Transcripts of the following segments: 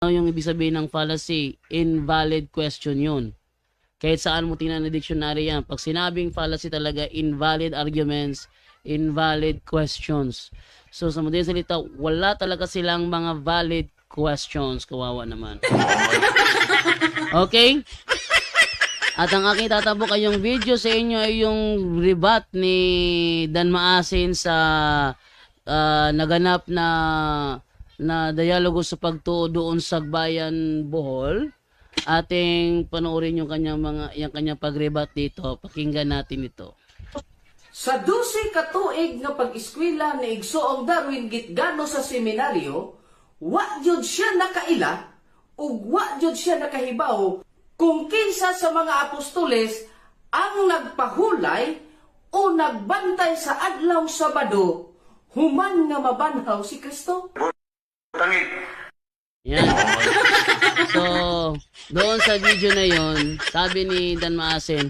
Yung ibig sabihin ng fallacy, invalid question yun. Kahit saan mo tingnan na dictionary yan. Pag sinabing fallacy talaga, invalid arguments, invalid questions. So sa madaling salita, wala talaga silang mga valid questions. Kawawa naman. Okay? At ang aking tatabok ay yung video sa inyo ay yung rebut ni Dan Maasin sa naganap na dialogo sa pagtuo doon sa Bayan Bohol. Ating panoorin yung kanyang pag-rebut dito. Pakinggan natin ito. Sa 12 katuig nga pag-eskwela ni Igsoong Darwin Gitgano sa seminaryo, wa jud siya nakaila ug wa jud siya nakahibaw kung kinsa sa mga apostoles ang nagpahulay o nagbantay sa adlaw Sabado human nga mabanhaw si Kristo. Yan. So, doon sa video na yon, sabi ni Dan Maasin,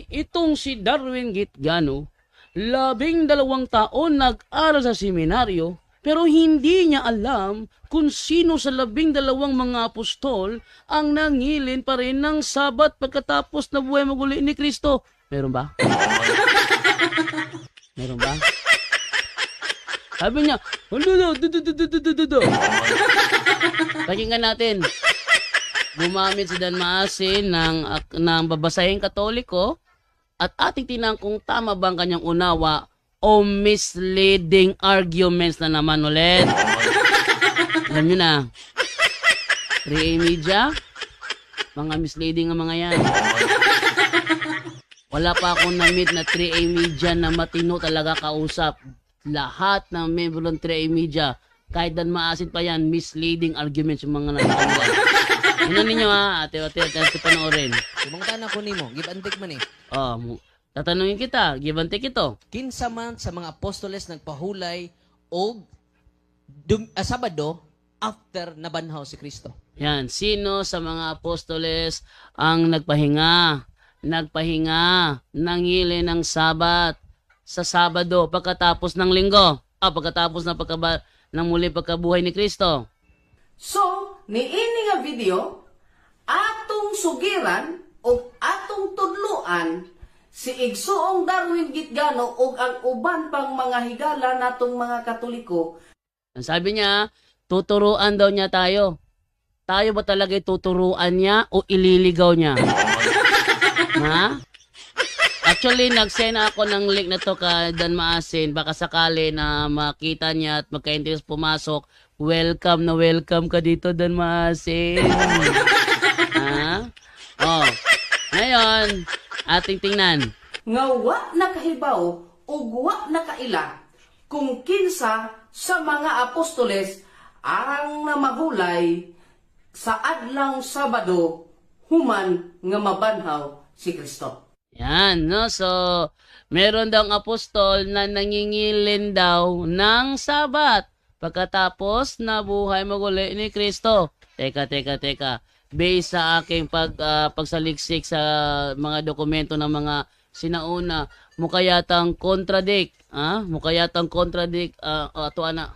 itong si Darwin Gitgano, 12 taon nag-aral sa seminaryo, pero hindi niya alam kung sino sa 12 mga apostol ang nangilin pa rin ng Sabat pagkatapos na buhay maguli ni Kristo. Meron ba? Meron ba? Sabi niya, pakinggan natin. Gumamit si Dan Maasin ng babasahing Katoliko at ating tinang kung tama bang kanyang unawa o misleading arguments na naman ulit. Alam nyo na, 3A Media, mga misleading ang mga yan. Wala pa akong na-meet na 3A Media na matino talaga kausap. Lahat ng member ng 3A Media, kahit Dan Maasin pa yan, misleading arguments yung mga nagkakala. Yun ninyo ha, ate panoorin. Sumangta na ko nimo, give and take man eh. Tatanungin kita, give and take ito. Kinsa man sa mga apostoles nagpahulay og Sabado after nabanhaw si Kristo. Yan, sino sa mga apostoles ang nagpahinga, nangili ng Sabat sa Sabado pagkatapos ng linggo, pagkatapos ng muli pagkabuhay ni Kristo. So, niini nga video, atong sugiran o atong tudluan si Igsoong Darwin Gitgano o ang uban pang mga higala natong mga Katoliko. Ang sabi niya, tuturuan daw niya tayo. Tayo ba talaga tuturuan niya o ililigaw niya? Ha? Actually, nag-send ako ng link na to kay Dan Maasin. Baka sakali na makita niya at magka-interest pumasok. Welcome na welcome ka dito, Dan Maasin. Ha? Ngayon, ating tingnan. Nga wa nakahibaw o wa nakaila kung kinsa sa mga apostoles ang namahulay sa adlaw Sabado human nga mabanhaw si Kristo. Yan, no? So, meron daw ang apostol na nangingilin daw ng Sabat pagkatapos na buhay maguli ni Kristo. Teka. Based sa aking pagsaliksik sa mga dokumento ng mga sinauna, mukha yatang contradict. Mukha yatang contradict. Ato ana.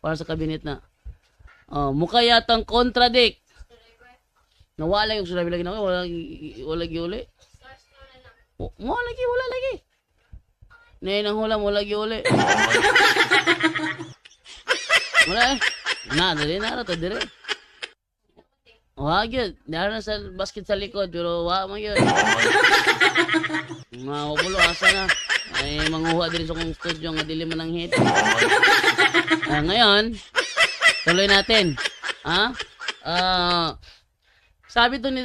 Para sa kabinet na. Mukha yatang contradict. Nawala yung sulabi lagi na wala uli. Wala lagi. Nang hula mo lagi uli. Wala eh. Dali na to dire. Wag yun. Dara sa basket sa likod pero wag mo yun. Mahubulo asa na. Ay manguha din sa kong studio nga dili man ang hit. Ngayon, tuloy natin. Sabi to ni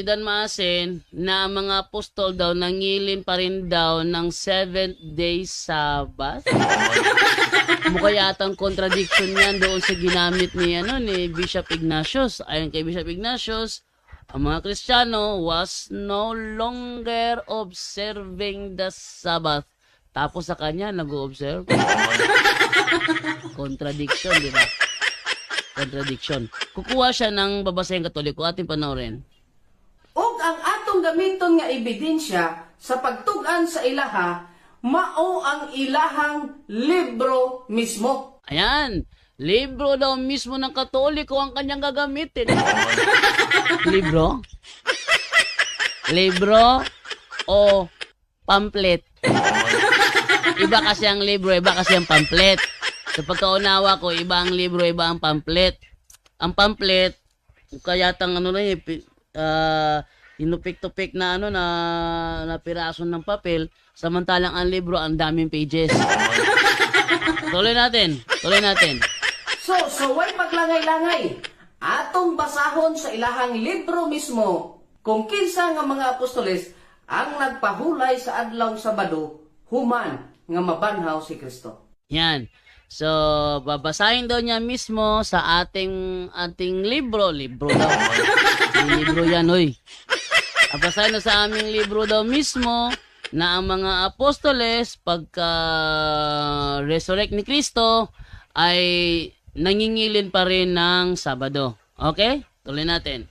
Dan Maasin na ang mga apostol daw nangilin pa rin daw ng 7th day Sabbath. Mukha yatang contradiction yan doon sa ginamit ni Bishop Ignatius. Ayon kay Bishop Ignatius, ang mga Kristiyano was no longer observing the Sabbath. Tapos sa kanya, nag-o-observe. Contradiction, di ba? Contradiction. Kukuha siya ng babasahing Katoliko. Ating panoorin. Og ang atong gamiton nga ebidensya sa pagtugan sa ilaha, mao ang ilahang libro mismo. Ayan. libro daw mismo ng Katoliko ang kanyang gagamitin. Libro? Libro o pamphlet? Iba kasi ang libro, iba kasi ang pamphlet. Sa pagkaunawa ko, iba ang libro, iba ang pamphlet. Ang pamphlet, kaya tang ano na inupik-tupik na na piraso ng papel, samantalang ang libro ang daming pages. Tuloy natin. So, way paglangay-langay. Atong basahon sa ilahang libro mismo kung kinsa nga mga apostoles ang nagpahulay sa adlaw Sabado human nga mabanhaw si Kristo. Yan. So, babasahin daw niya mismo sa ating libro. Libro daw. Yung libro yan, oy. Babasahin daw sa aming libro daw mismo na ang mga apostoles pagka resurrect ni Kristo ay nangingilin pa rin ng Sabado. Okay? Tuloy natin.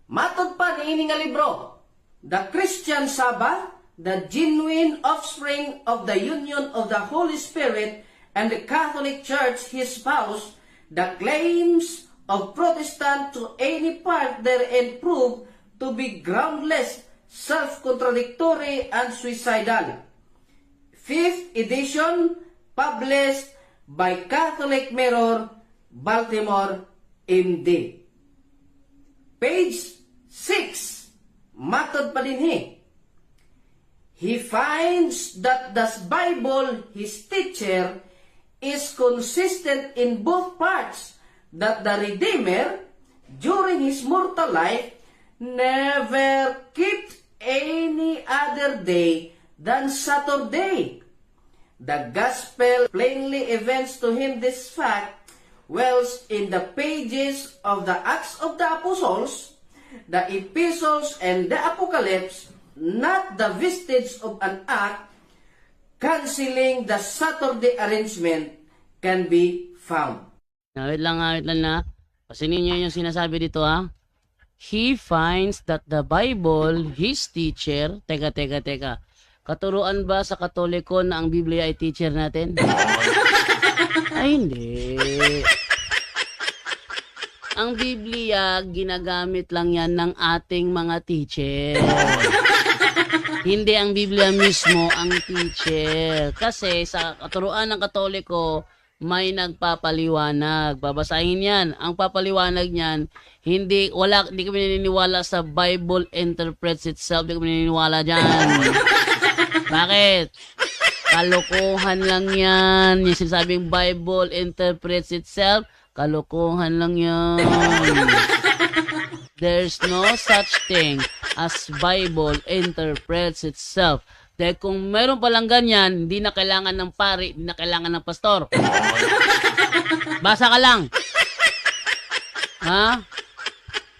Matod pa niini nga libro, The Christian Sabbath, the genuine offspring of the union of the Holy Spirit and the Catholic Church, his spouse, the claims of Protestant to any part therein prove to be groundless, self-contradictory, and suicidal. 5th edition, published by Catholic Mirror, Baltimore, MD. Page 6, matod pa din He finds that the Bible, his teacher, is consistent in both parts, that the Redeemer, during his mortal life, never kept any other day than Saturday. The Gospel plainly evinces to him this fact, whilst in the pages of the Acts of the Apostles, the Epistles, and the Apocalypse, not the vestige of an act canceling the Saturday arrangement can be found. Wait lang na. Pasinin niyo yung sinasabi dito ha. He finds that the Bible, his teacher, teka. Katuruan ba sa Katoliko na ang Biblia ay teacher natin? Ay, hindi. Ang Biblia, ginagamit lang yan ng ating mga teacher. Hindi ang Biblia mismo ang teacher. Kasi sa katuruan ng Katoliko, may nagpapaliwanag. Babasahin yan. Ang papaliwanag niyan, hindi kami naniniwala sa Bible interprets itself. Hindi kami naniniwala dyan. Bakit? Kalokohan lang yan. Yung sinasabing Bible interprets itself, kalokohan lang yan. There's no such thing as Bible interprets itself. Dahil kung meron palang ganyan, hindi na kailangan ng pari, hindi na kailangan ng pastor. Basa ka lang. Ha?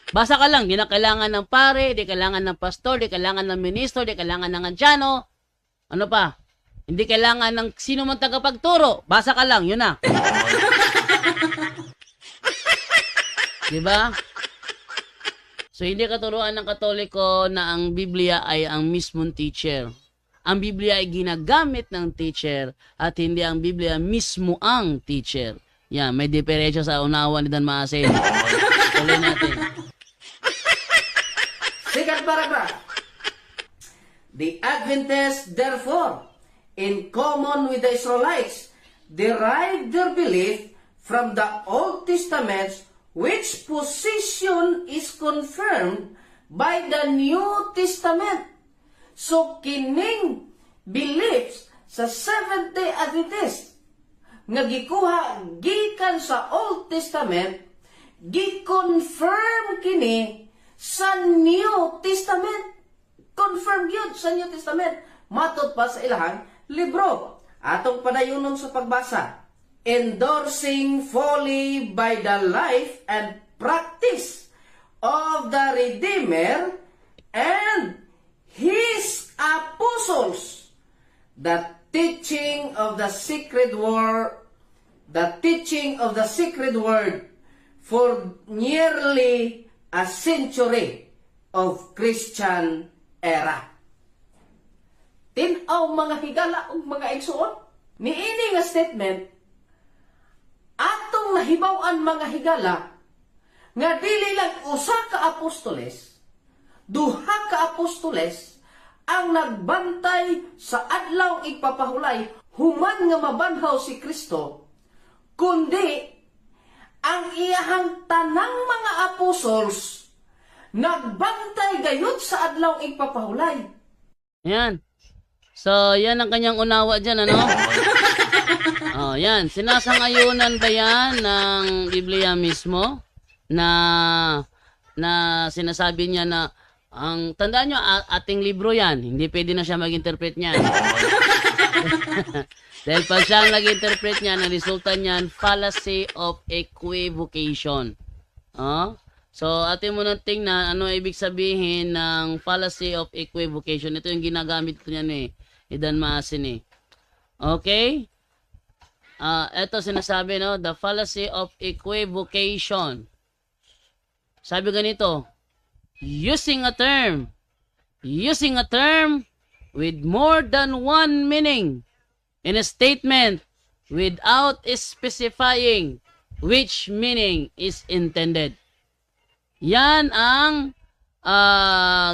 Basa ka lang. Hindi na kailangan ng pari, hindi kailangan ng pastor, hindi kailangan ng ministro, hindi kailangan ng ansyano. Ano pa? Hindi kailangan ng sino man tagapagturo. Basa ka lang, yun na. Diba? So, hindi katuruan ng Katoliko na ang Biblia ay ang mismong teacher. Ang Biblia ay ginagamit ng teacher at hindi ang Biblia mismo ang teacher. Yan, may diferensya sa unawa ni Dan Maasin. Tuloy natin. Second paragraph. The Adventists, therefore, in common with the Israelites, derive their belief from the Old Testament, which position is confirmed by the New Testament. So, kining beliefs sa Seventh-day Adventist nga gikuha gikan sa Old Testament, gi-confirm kini sa New Testament. Confirm yun sa New Testament. Matod pa sa ilahang libro. Atong padayunon sa pagbasa. Endorsing fully by the life and practice of the Redeemer and his apostles, the teaching of the sacred word, for nearly a century of Christian era. Tinaw mga higala o mga igsuon, niini nga statement, Atong nahibaw-an mga higala nga dili lang usa ka apostoles, duha ka apostoles ang nagbantay sa adlaw igpapahulay human nga mabanhaw si Kristo, kundi ang iyahang tanang mga apostles nagbantay gayud sa adlaw igpapahulay. Yan. So, yan ang kanyang unawa dyan, ano? Oh, yan. Sinasang-ayunan ba yan ng Biblia mismo? Na sinasabi niya na tandaan nyo, ating libro yan. Hindi pwede na siya mag-interpret niyan. Dahil pag siya ang nag-interpret niyan, ang resulta niyan, fallacy of equivocation. Oh? So, atin mo nang tingnan ano ibig sabihin ng fallacy of equivocation. Ito yung ginagamit ko niyan eh. Idan Maasin eh. Okay? Ito sinasabi, no? The fallacy of equivocation. Sabi ganito, using a term with more than one meaning in a statement without specifying which meaning is intended. Yan ang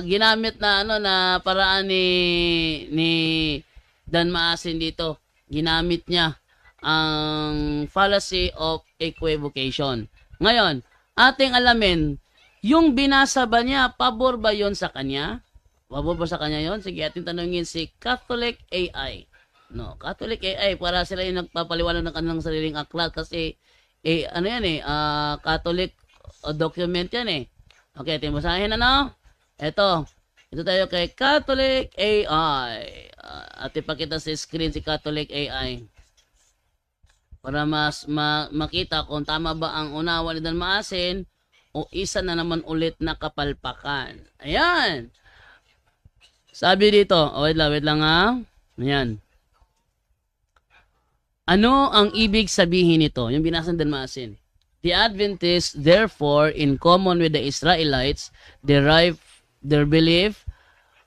ginamit na na paraan ni Dan Maasin dito. Ginamit niya ang fallacy of equivocation. Ngayon, ating alamin, yung binasa ba niya, pabor ba yon sa kanya? Pabor ba sa kanya yon? Sige, ating tanungin si Catholic AI. No, Catholic AI, para sila yung nagpapaliwanag ng kanilang sariling aklat kasi, Catholic document yan eh. Okay, ating basahin Ito tayo kay Catholic AI. At ipakita sa screen si Catholic AI. Para mas makita kung tama ba ang unawa ni Dan Maasin o isa na naman ulit na kapalpakan. Ayan. Sabi dito, wait lang Ayan. Ano ang ibig sabihin nito? Yung binasa ni Dan Maasin. The Adventists, therefore, in common with the Israelites, derive their belief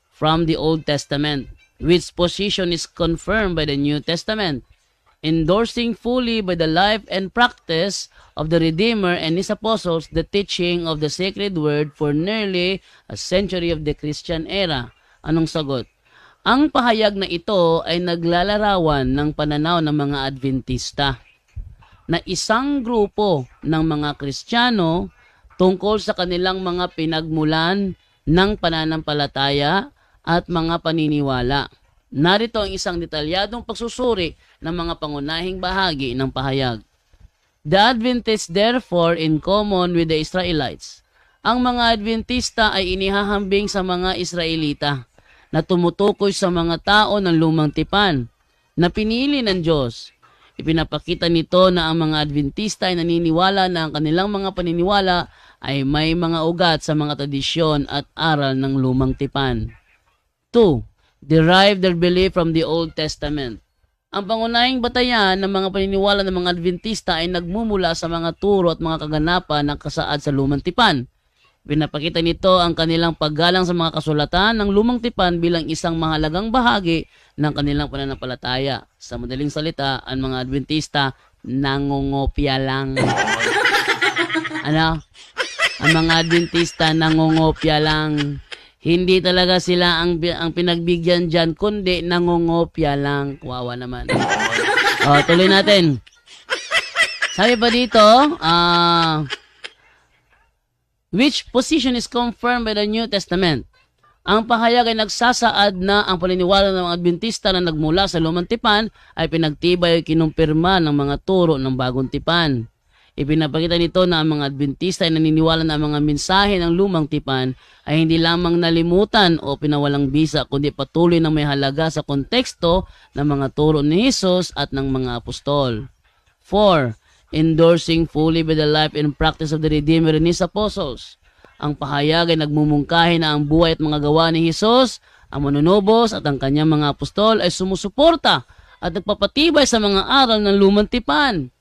from the Old Testament, which position is confirmed by the New Testament, endorsing fully by the life and practice of the Redeemer and his apostles the teaching of the sacred word for nearly a century of the Christian era. Anong sagot? Ang pahayag na ito ay naglalarawan ng pananaw ng mga Adventista na isang grupo ng mga Kristiyano tungkol sa kanilang mga pinagmulan ng pananampalataya at mga paniniwala. Narito ang isang detalyadong pagsusuri ng mga pangunahing bahagi ng pahayag. The Adventists, therefore, in common with the Israelites. Ang mga Adventista ay inihahambing sa mga Israelita na tumutukoy sa mga tao ng lumang tipan na pinili ng Diyos. Ipinapakita nito na ang mga Adventista ay naniniwala na ang kanilang mga paniniwala ay may mga ugat sa mga tradisyon at aral ng lumang tipan. 2. Derive their belief from the Old Testament. Ang pangunahing batayan ng mga paniniwala ng mga Adventista ay nagmumula sa mga turo at mga kaganapan ng kasaad sa lumang tipan. Pinapakita nito ang kanilang paggalang sa mga kasulatan ng lumang tipan bilang isang mahalagang bahagi ng kanilang pananampalataya. Sa madaling salita, ang mga Adventista nangungopia lang. Ang mga Adventista nangungopia lang. Hindi talaga sila ang pinagbigyan dyan, kundi nangungopia lang. Kawawa naman. Tuloy natin. Sabi pa dito, which position is confirmed by the New Testament? Ang pahayag ay nagsasaad na ang paniniwala ng mga Adventista na nagmula sa lumang tipan ay pinagtibay o kinumpirma ng mga turo ng bagong tipan. Ipinapakita nito na ang mga Adventista ay naniniwala na ang mga mensahe ng lumang tipan ay hindi lamang nalimutan o pinawalang bisa, kundi patuloy na may halaga sa konteksto ng mga turo ni Jesus at ng mga apostol. 4. Endorsing fully by the life and practice of the Redeemer and his apostles. Ang pahayag ay nagmumungkahi na ang buhay at mga gawa ni Jesus, ang manunubos at ang kanyang mga apostol ay sumusuporta at nagpapatibay sa mga aral ng lumang tipan.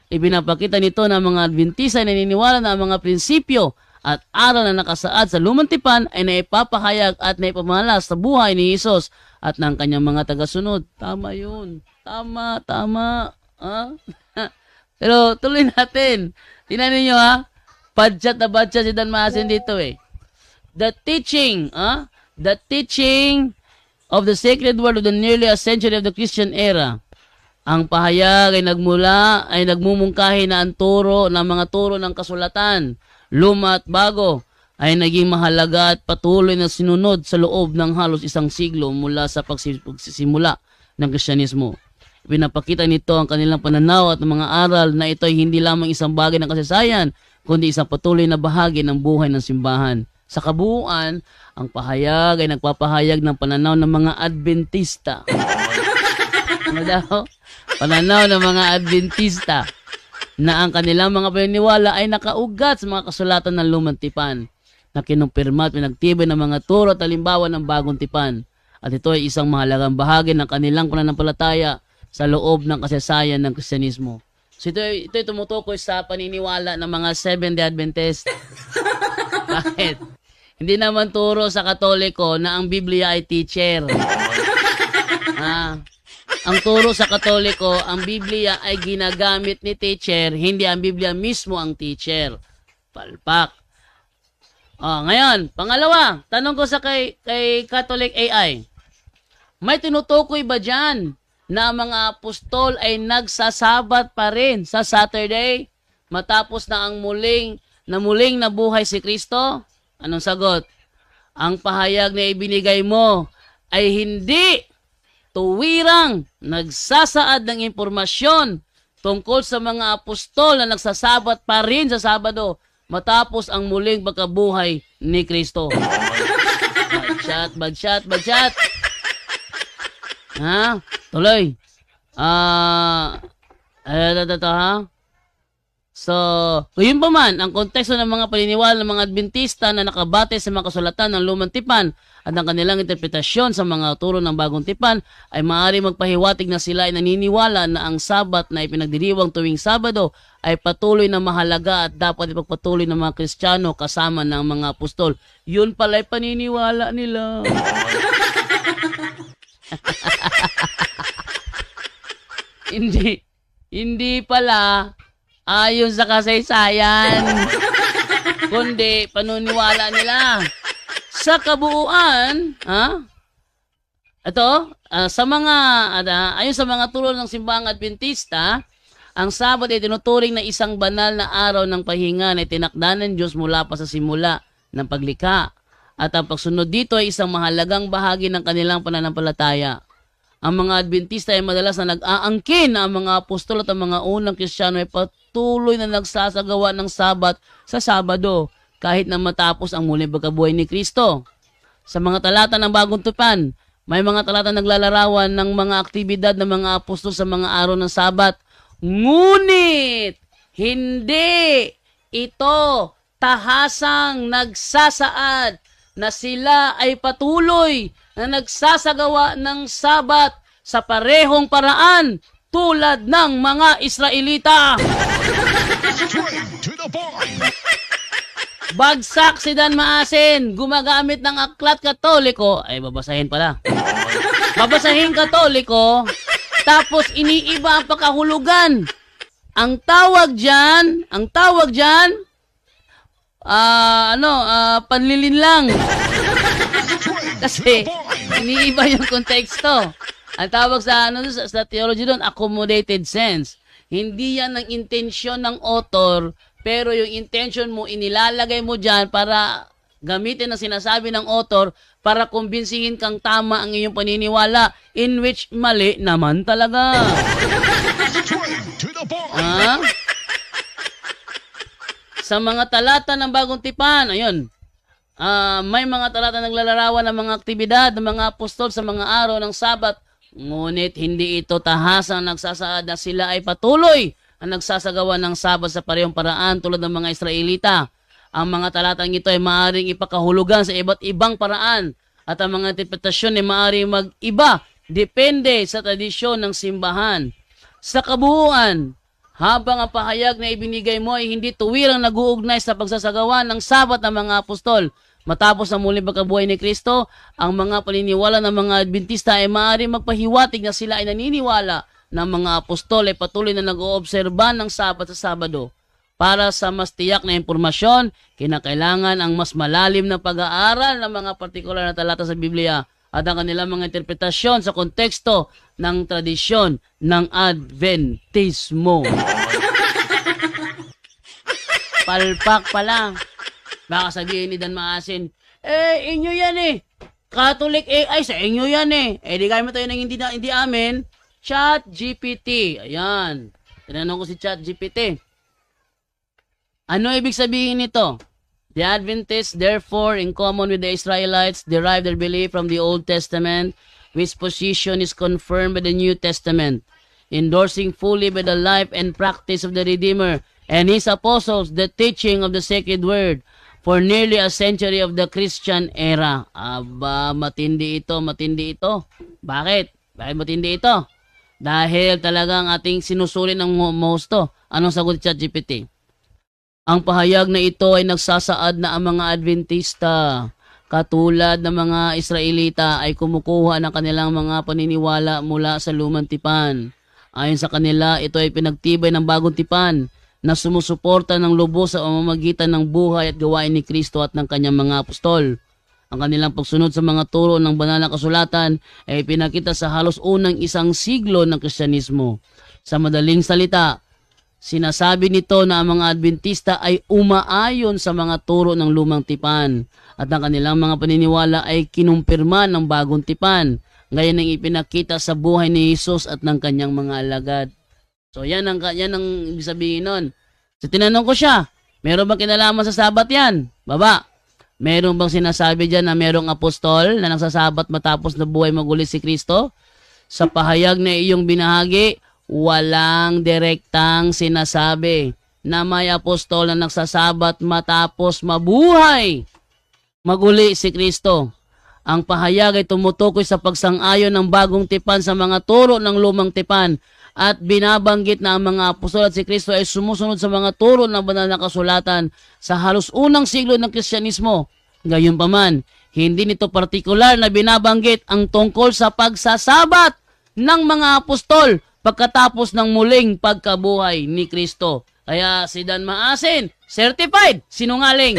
Ibinapakita nito na mga Adventista ay naniniwala na ang mga prinsipyo at aral na nakasaad sa lumang tipan ay naipapahayag at naipamalas sa buhay ni Jesus at ng kanyang mga tagasunod. Tama yun. Tama. Pero tuloy natin. Tingnan ninyo ha. Badjat na badjat si Dan Maasin dito eh. The teaching of the sacred word of the nearly a century of the Christian era. Ang pahayag ay nagmumungkahi na ang turo ng mga turo ng kasulatan, luma at bago, ay naging mahalaga at patuloy na sinunod sa loob ng halos isang siglo mula sa pagsisimula ng Kristyanismo. Pinapakita nito ang kanilang pananaw at mga aral na ito ay hindi lamang isang bagay ng kasaysayan, kundi isang patuloy na bahagi ng buhay ng simbahan. Sa kabuuan, ang pahayag ay nagpapahayag ng pananaw ng mga Adventista. Ano daw? Pananaw ng mga Adventista na ang kanilang mga paniniwala ay nakaugat sa mga kasulatan ng Lumang Tipan na kinumpirma at pinagtibay ng mga turo at halimbawa ng Bagong Tipan. At ito ay isang mahalagang bahagi ng kanilang pananampalataya sa loob ng kasaysayan ng Kristyanismo. So ito ay tumutukoy sa paniniwala ng mga Seventh-day Adventist. Bakit? Hindi naman turo sa Katoliko na ang Biblia ay teacher. Ang turo sa Katoliko, ang Biblia ay ginagamit ni teacher, hindi ang Biblia mismo ang teacher. Palpak. Ngayon, pangalawa, tanong ko sa kay Catholic AI. May tinutukoy ba dyan na ang mga apostol ay nagsasabat pa rin sa Saturday matapos na ang muling nabuhay si Kristo? Anong sagot? Ang pahayag na ibinigay mo ay hindi tuwirang nagsasaad ng impormasyon tungkol sa mga apostol na nagsasabat pa rin sa Sabado matapos ang muling pagkabuhay ni Kristo. Bagshot. Ha? Tuloy. So, yun pa man, ang konteksto ng mga paniniwala ng mga Adventista na nakabate sa mga kasulatan ng Lumang Tipan at ang kanilang interpretasyon sa mga turo ng Bagong Tipan ay maaari magpahiwatig na sila ay naniniwala na ang Sabat na ipinagdiriwang tuwing Sabado ay patuloy na mahalaga at dapat ipagpatuloy ng mga Kristiyano kasama ng mga apostol. Yun pala ay paniniwala nila. Hindi pala ayon sa kasaysayan, kundi paniniwala nila. Sa kabuuan, ayon sa mga turo ng simbahang Adventista, ang Sabat ay tinuturing na isang banal na araw ng pahinga na itinakda ng Diyos mula pa sa simula ng paglikha. At ang pagsunod dito ay isang mahalagang bahagi ng kanilang pananampalataya. Ang mga Adventista ay madalas na nag-aangkin na ang mga apostol at ang mga unang Kristiyano ay patuloy na nagsasagawa ng Sabat sa Sabado kahit na matapos ang muling pagkabuhay ni Kristo. Sa mga talata ng Bagong Tipan, may mga talata naglalarawan ng mga aktibidad ng mga apostol sa mga araw ng Sabat. Ngunit, hindi ito tahasang nagsasaad na sila ay patuloy na nagsasagawa ng Sabat sa parehong paraan tulad ng mga Israelita. Bagsak si Dan Maasin, gumagamit ng aklat Katoliko, ay babasahin pala. Babasahin Katoliko, tapos iniiba ang pakahulugan. Ang tawag dyan, panlilinlang. Kasi iniiba yung konteksto. Ang tawag sa theology doon, accommodated sense. Hindi yan ang intensyon ng author, pero yung intention mo, inilalagay mo dyan para gamitin ang sinasabi ng author para kumbinsihin kang tama ang iyong paniniwala, in which mali naman talaga. Sa mga talata ng Bagong Tipan, ayun, may mga talata naglalarawan ng mga aktibidad ng mga apostol sa mga araw ng Sabat, ngunit hindi ito tahasang nagsasaad na sila ay patuloy ang nagsasagawa ng Sabat sa parehong paraan tulad ng mga Israelita. Ang mga talatang ito ay maaaring ipakahulugan sa iba't ibang paraan at ang mga interpretasyon ay maaaring mag-iba depende sa tradisyon ng simbahan. Sa kabuuan, habang ang pahayag na ibinigay mo ay hindi tuwirang nag-uugnay sa pagsasagawa ng Sabat ng mga apostol, matapos ang muling pagkabuhay ni Kristo, ang mga paniniwala ng mga Adventista ay maaaring magpahiwatig na sila ay naniniwala ng mga apostol ay patuloy na nag-oobserba ng Sabat sa Sabado. Para sa mas tiyak na impormasyon, kinakailangan ang mas malalim na pag-aaral ng mga partikular na talata sa Biblia at ang kanilang mga interpretasyon sa konteksto ng tradisyon ng Adventismo. Palpak pala. Baka sabihin ni Dan Maasin, inyo yan eh. Catholic AI, sa inyo yan eh. Di kami tayo ng hindi amin. Chat GPT. Ayan. Tinanong ko si Chat GPT. Ano ibig sabihin nito? The Adventists, therefore, in common with the Israelites, derive their belief from the Old Testament, which position is confirmed by the New Testament, endorsing fully by the life and practice of the Redeemer and his apostles the teaching of the sacred word for nearly a century of the Christian era. Aba, matindi ito, matindi ito. Bakit? Bakit matindi ito? Dahil talagang ating sinusuli ng mosto. Anong sagot ni ChatGPT? Ang pahayag na ito ay nagsasaad na ang mga Adventista, katulad ng mga Israelita, ay kumukuha ng kanilang mga paniniwala mula sa lumang tipan. Ayon sa kanila, ito ay pinagtibay ng bagong tipan na sumusuporta ng lubos sa pamamagitan ng buhay at gawain ni Kristo at ng kanyang mga apostol. Ang kanilang pagsunod sa mga turo ng banal na kasulatan ay pinakita sa halos unang isang siglo ng Kristyanismo. Sa madaling salita, sinasabi nito na ang mga Adventista ay umaayon sa mga turo ng lumang tipan at ang kanilang mga paniniwala ay kinumpirma ng bagong tipan, gaya ng ipinakita sa buhay ni Jesus at ng kanyang mga alagad. So yan ang ibig sabihin nun. So tinanong ko siya, meron bang kinalaman sa Sabat yan? Baba, meron bang sinasabi dyan na merong apostol na nagsasabat matapos na buhay maguli si Kristo? Sa pahayag na iyong binahagi, walang direktang sinasabi na may apostol na nagsasabat matapos mabuhay maguli si Kristo. Ang pahayag ay tumutukoy sa pagsang-ayon ng bagong tipan sa mga turo ng lumang tipan at binabanggit na ang mga apostol at si Kristo ay sumusunod sa mga turo ng banal na kasulatan sa halos unang siglo ng Kristyanismo. Gayunpaman, hindi nito partikular na binabanggit ang tungkol sa pagsasabat ng mga apostol pagkatapos ng muling pagkabuhay ni Kristo. Kaya si Dan Maasin, certified sinungaling.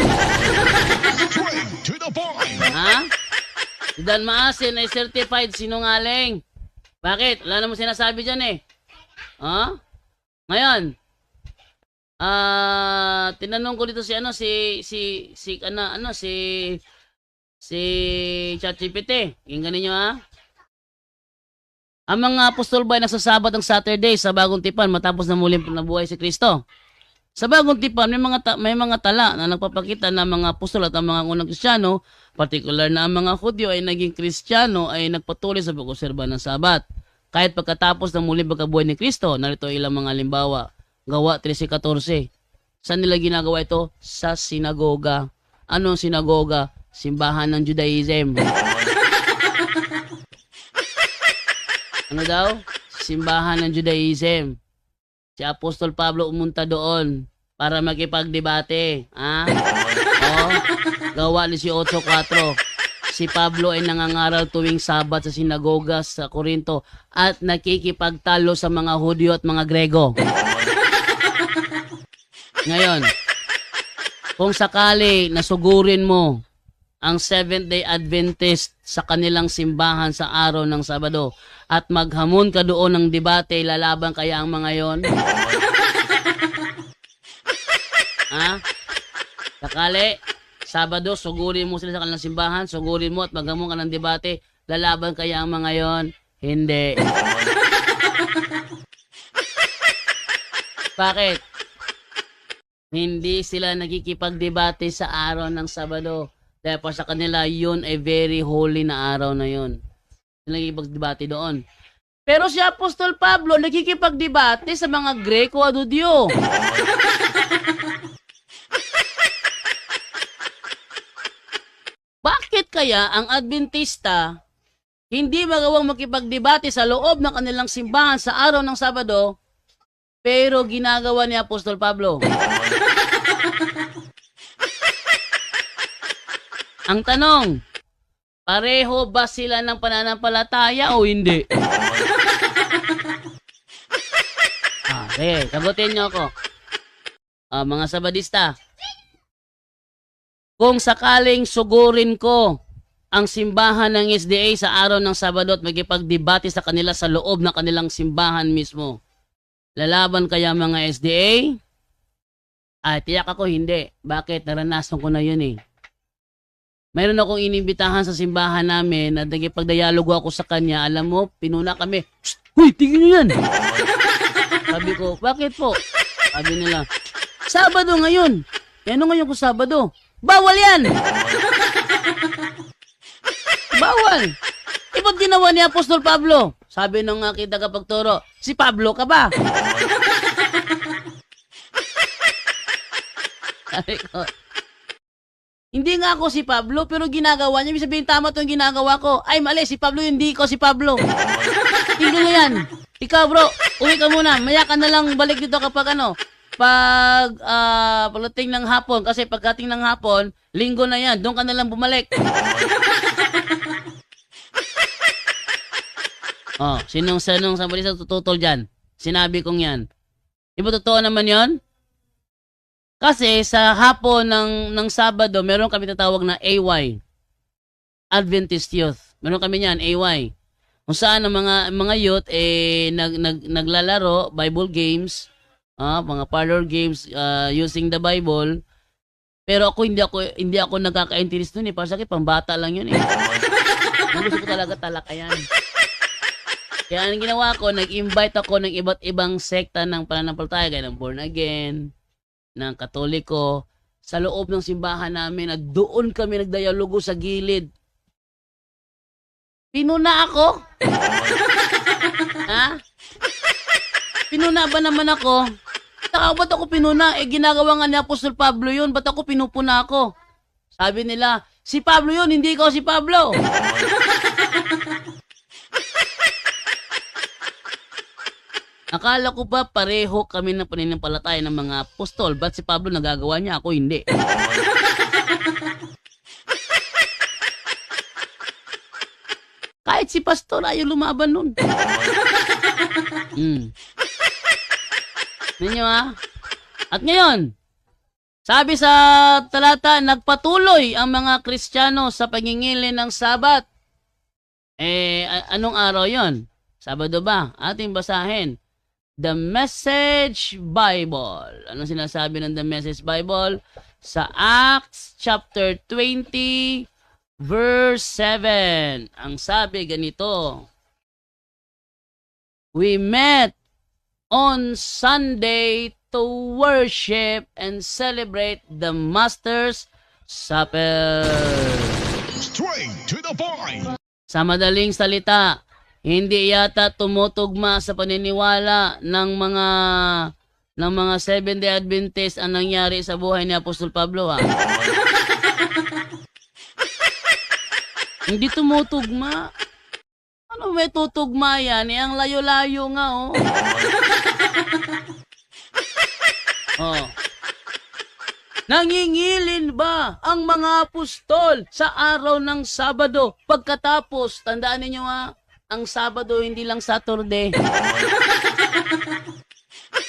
To the point. Ha? Si Dan Maasin ay certified sinungaling. Bakit? Wala namang sinasabi dyan eh. Ha? Ngayon, tinanong ko dito si ChatGPT. Inggan ninyo ha? Ang mga apostol ba ay nagsasabat ng Saturday sa bagong tipan matapos na muling nabuhay si Kristo? Sa bagong tipan, may mga tala na nagpapakita na mga apostol at ang mga unang Kristiyano, partikular na ang mga Hudyo ay naging Kristiyano ay nagpatuloy sa pag-oserba ng Sabat. Kahit pagkatapos ng muling pagkabuhay ni Kristo, narito ilang mga halimbawa. Gawa 13:14. Saan nila ginagawa ito? Sa sinagoga. Anong sinagoga? Simbahan ng Judaism. Ano daw? Simbahan ng Judaism. Si Apostol Pablo umunta doon para makipagdebate. Gawa 18:4. Si Pablo ay nangangaral tuwing Sabat sa sinagoga sa Korinto at nakikipagtalo sa mga Hudyo at mga Grego. Ngayon, kung sakali nasugurin mo ang Seventh-day Adventist sa kanilang simbahan sa araw ng Sabado at maghamon ka doon ng debate, lalaban kaya ang mga yon? Sakali, Sabado, sugurin mo sila sa kanilang simbahan, sugurin mo at maghamon ka ng debate, lalaban kaya ang mga yon? Hindi. Bakit? Hindi sila nakikipagdebate sa araw ng Sabado. Dahil sa kanila, yun ay very holy na araw na yun. Sila nakikipagdebate doon. Pero si Apostol Pablo, nakikipagdebate sa mga Greko at Hudyo. Bakit kaya ang Adventista hindi magawang makipagdebate sa loob ng kanilang simbahan sa araw ng Sabado, pero ginagawa ni Apostol Pablo? Ang tanong, pareho ba sila ng pananampalataya o hindi? Sige, sagutin niyo ako. Mga Sabadista. Kung sakaling sugurin ko ang simbahan ng SDA sa araw ng Sabado at magipagdebate sa kanila sa loob ng kanilang simbahan mismo, lalaban kaya mga SDA? Tiyak ako hindi. Bakit? Naranasan ko na yun eh. Mayroon akong inimbitahan sa simbahan namin at nagipagdialogo ako sa kanya. Alam mo, pinuna kami. Huy, tingin nyo yan! Sabi ko, bakit po? Sabi nila, Sabado ngayon. Ano ngayon ko Sabado? Bawal yan! Bawal! Ba't ginawa ni Apostol Pablo? Sabi nung aking tagapagturo, si Pablo ka ba? Sabi ko, hindi nga ako si Pablo, pero ginagawa niya. Ibig sabihin, tama itong ginagawa ko. Ay, mali, si Pablo, hindi ko si Pablo. Tingnan mo yan. Ikaw, bro, uwi ka muna. Maya ka na lang balik dito kapag pagdating ng hapon. Kasi pagdating ng hapon, linggo na yan. Doon ka na lang bumalik. Sinong somebody sa tututol dyan? Sinabi kong yan. Di ba totoo naman yon? Kasi sa hapon ng Sabado, meron kami tatawag na AY. Adventist Youth. Meron kami niyan, AY. Kung saan ang mga youth naglalaro, Bible games, mga parlor games using the Bible. Pero ako hindi ako nagkaka-interest doon eh. Para sa akin, pambata lang yun eh. Gusto ko talaga talakayan. Kaya ang ginawa ko, nag-invite ako ng iba't ibang sekta ng pananampalataya, gaya ng Born Again, ng Katoliko, sa loob ng simbahan namin at doon kami nagdialogo sa gilid. Pinuna ako? Ha? Pinuna ba naman ako? Ba't ako pinuna? Ginagawa nga ni Apostol Pablo yun. Ba't ako pinupuna ako? Sabi nila, si Pablo yun, hindi ko si Pablo. Akala ko ba pareho kami ng pananampalataya ng mga apostol? Ba't si Pablo nagagawa niya? Ako hindi. Kahit si pastor ayaw lumaban nun. Ninyo ha? At ngayon, sabi sa talata, nagpatuloy ang mga Kristiyano sa pagingili ng Sabat. Anong araw yon? Sabado ba? Ating basahin. The Message Bible. Anong sinasabi ng The Message Bible? Sa Acts chapter 20 verse 7. Ang sabi ganito. We met on Sunday to worship and celebrate the Master's Supper. Straight to the point. Sa madaling salita, hindi yata tumutugma sa paniniwala ng mga Seventh-day Adventist ang nangyari sa buhay ni Apostol Pablo, ha? Hindi tumutugma. Ano may tutugma yan? Ang layo-layo nga, oh. Nangingilin ba ang mga apostol sa araw ng Sabado? Pagkatapos, tandaan ninyo ha, ang Sabado hindi lang Saturday.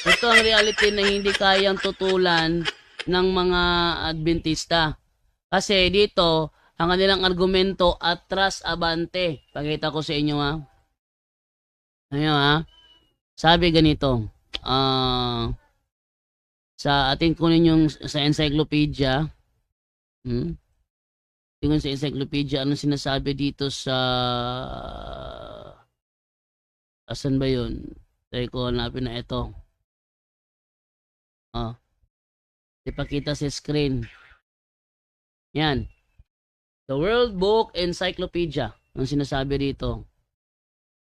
Ito ang reality na hindi kayang tutulan ng mga Adventista. Kasi dito, ang kanilang argumento atras abante. Pakita ko sa inyo ha. Ayun ha. Sabi ganito. Sa atin kunin yung sa encyclopedia. Tingnan sa encyclopedia, anong sinasabi dito sa... Asan ba yun? Try ko, hanapin na ito. Ipakita sa screen. Yan. The World Book Encyclopedia. Anong sinasabi dito?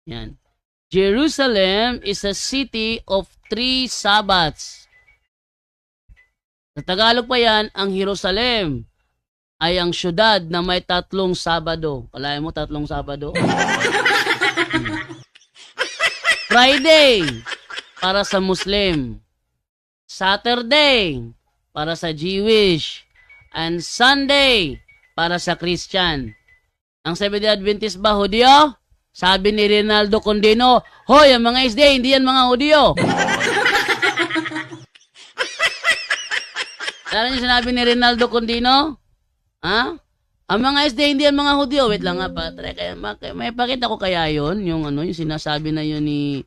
Yan. Jerusalem is a city of 3 Sabbaths. Sa Tagalog pa yan, ang Jerusalem ay ang syudad na may 3 Sabado. Kalahin mo 3 Sabado? Friday, para sa Muslim. Saturday, para sa Jewish. And Sunday, para sa Christian. Ang Seventh-day Adventist ba, Hudyo? Sabi ni Rinaldo Condino, hoy, ang mga SDA, hindi yan mga Hudyo. Alam niyo sinabi ni Rinaldo Condino? Ha? Ang mga SD hindi ang mga Hudyo. Wait lang nga, Patre. Kaya, may pakita ko kaya yon yung ano, yung sinasabi na yun ni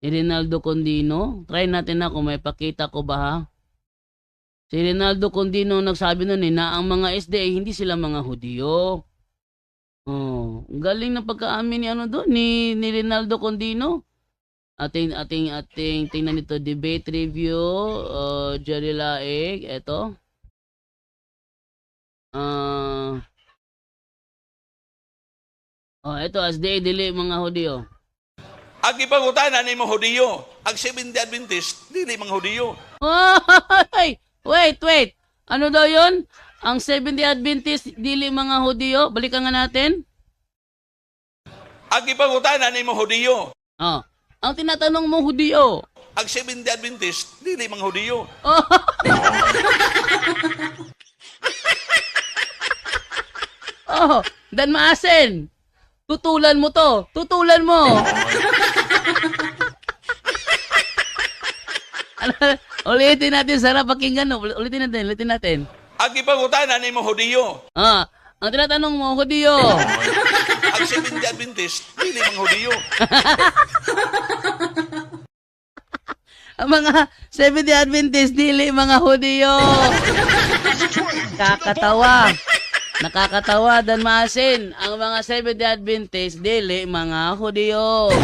Rinaldo Condino. Try natin na kung may pakita ko ba ha. Si Rinaldo Condino nagsabi nun na ang mga SD hindi sila mga Hudyo. Oh, galing na pagkaamin ni ni Rinaldo Condino. Ating tingnan nito, debate review, Jerry Laig, eto. Eto, SDA dili mga Hudyo. Ang ipangutanan ni mo Hudiyo, ang Seventh-day Adventist, dili mga Hudiyo. Ay, wait. Ano daw yun? Ang Seventh-day Adventist, dili mga Hudyo. Balikan nga natin. Ang ipangutanan ni mo Hudiyo, Ang tinatanong mo, Hudyo. ang Seventh-day Adventist, dili mga Hudiyo. Dan maasin. Tutulan mo to. Tutulan mo. Ulitin natin, sarap pakinggan. Ulitin natin. Ang ipangutanan ni mo Hudiyo, Ang tinatanong mo, Hudyo. ang Seventh-day Adventist, dili mga Hudiyo. Ang mga Seventh-day Adventist, dili mga Hudyo. Nakakatawa dan maasin. Ang mga Seventh-day Adventist, dili mga Hudyo.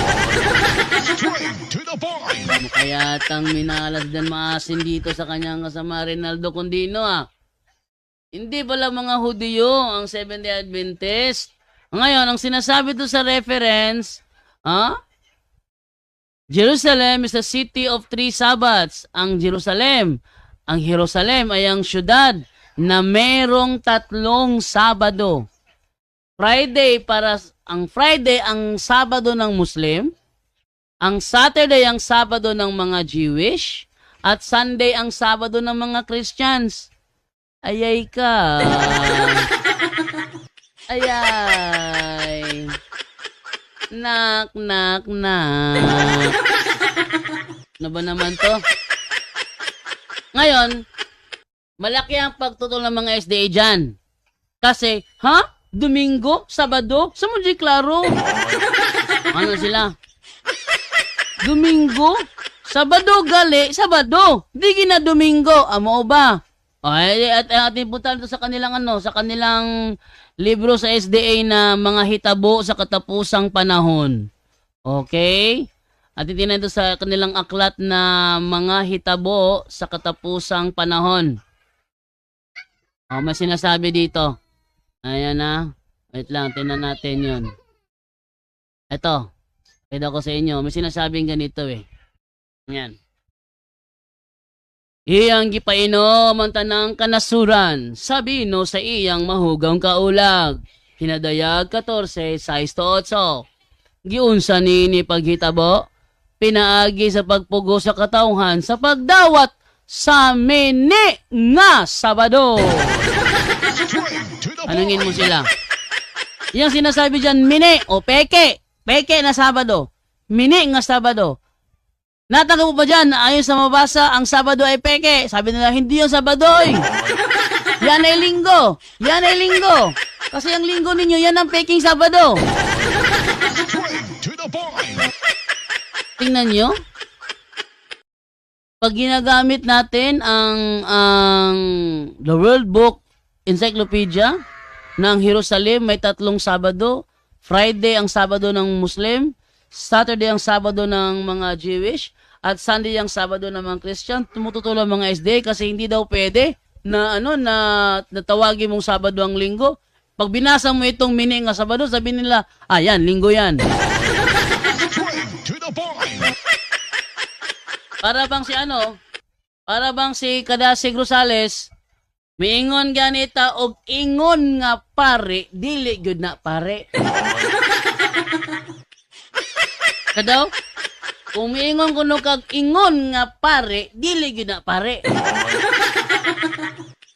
Straight to the point. Kaya tang minalas dan maasin dito sa kanyang kasama Rinaldo Condino Hindi pala mga Hudyo ang Seventh-day Adventist. Ngayon, ang sinasabi to sa reference, Jerusalem is the city of 3 Sabbaths. Ang Jerusalem ay ang syudad na merong 3 Sabado. Ang Friday ang Sabado ng Muslim, ang Saturday ang Sabado ng mga Jewish, at Sunday ang Sabado ng mga Christians. Ayay ka. Ayay. Nak. Ano ba naman to? Ngayon, malaki ang pagtutol ng mga SDA dyan. Kasi, Domingo? Sabado? Sa mo di klaro? Ano sila? Domingo? Sabado gali? Sabado? Di gina Domingo. Amo ba? At ating puntahan sa kanilang libro sa SDA na mga hitabo sa katapusang panahon. Okay? At itinan ito sa kanilang aklat na mga hitabo sa katapusang panahon. May sinasabi dito. Ayan na. Wait lang, tinan natin yun. Ito. Pwede ko sa inyo. May sinasabing ganito Ayan. Iyang gipainom ang tanang kanasuran, sabino sa iyang mahugang kaulag. Hinadayag 14:6-8. Giunsa ni paghitabo, pinaagi sa pagpugo sa katauhan sa pagdawat sa mini nga Sabado. Anongin mo sila? Yung sinasabi dyan, mini o peke na Sabado. Mini nga Sabado. Natanggap mo ba dyan na ayon sa mabasa, ang Sabado ay peke? Sabi nila, hindi yung Sabado Yan ay linggo. Kasi ang linggo ninyo, yan ang peking Sabado. Straight to the point. Tingnan nyo. Pag ginagamit natin ang The World Book Encyclopedia ng Jerusalem, may 3 Sabado. Friday ang Sabado ng Muslim, Saturday ang Sabado ng mga Jewish, at Sunday ang Sabado ng mga Christian. Tumututulong mga SDA kasi hindi daw pwede na natawagin mong Sabado ang linggo. Pag binasa mo itong mini nga Sabado, sabi nila, yan, linggo yan. Straight to the point. Para bang si Kadasig Rosales, miingon ganita og ingon nga pare, dili gyud na pare. Kadaw? Kung miingon kuno kag ingon nga pare, dili gyud na pare.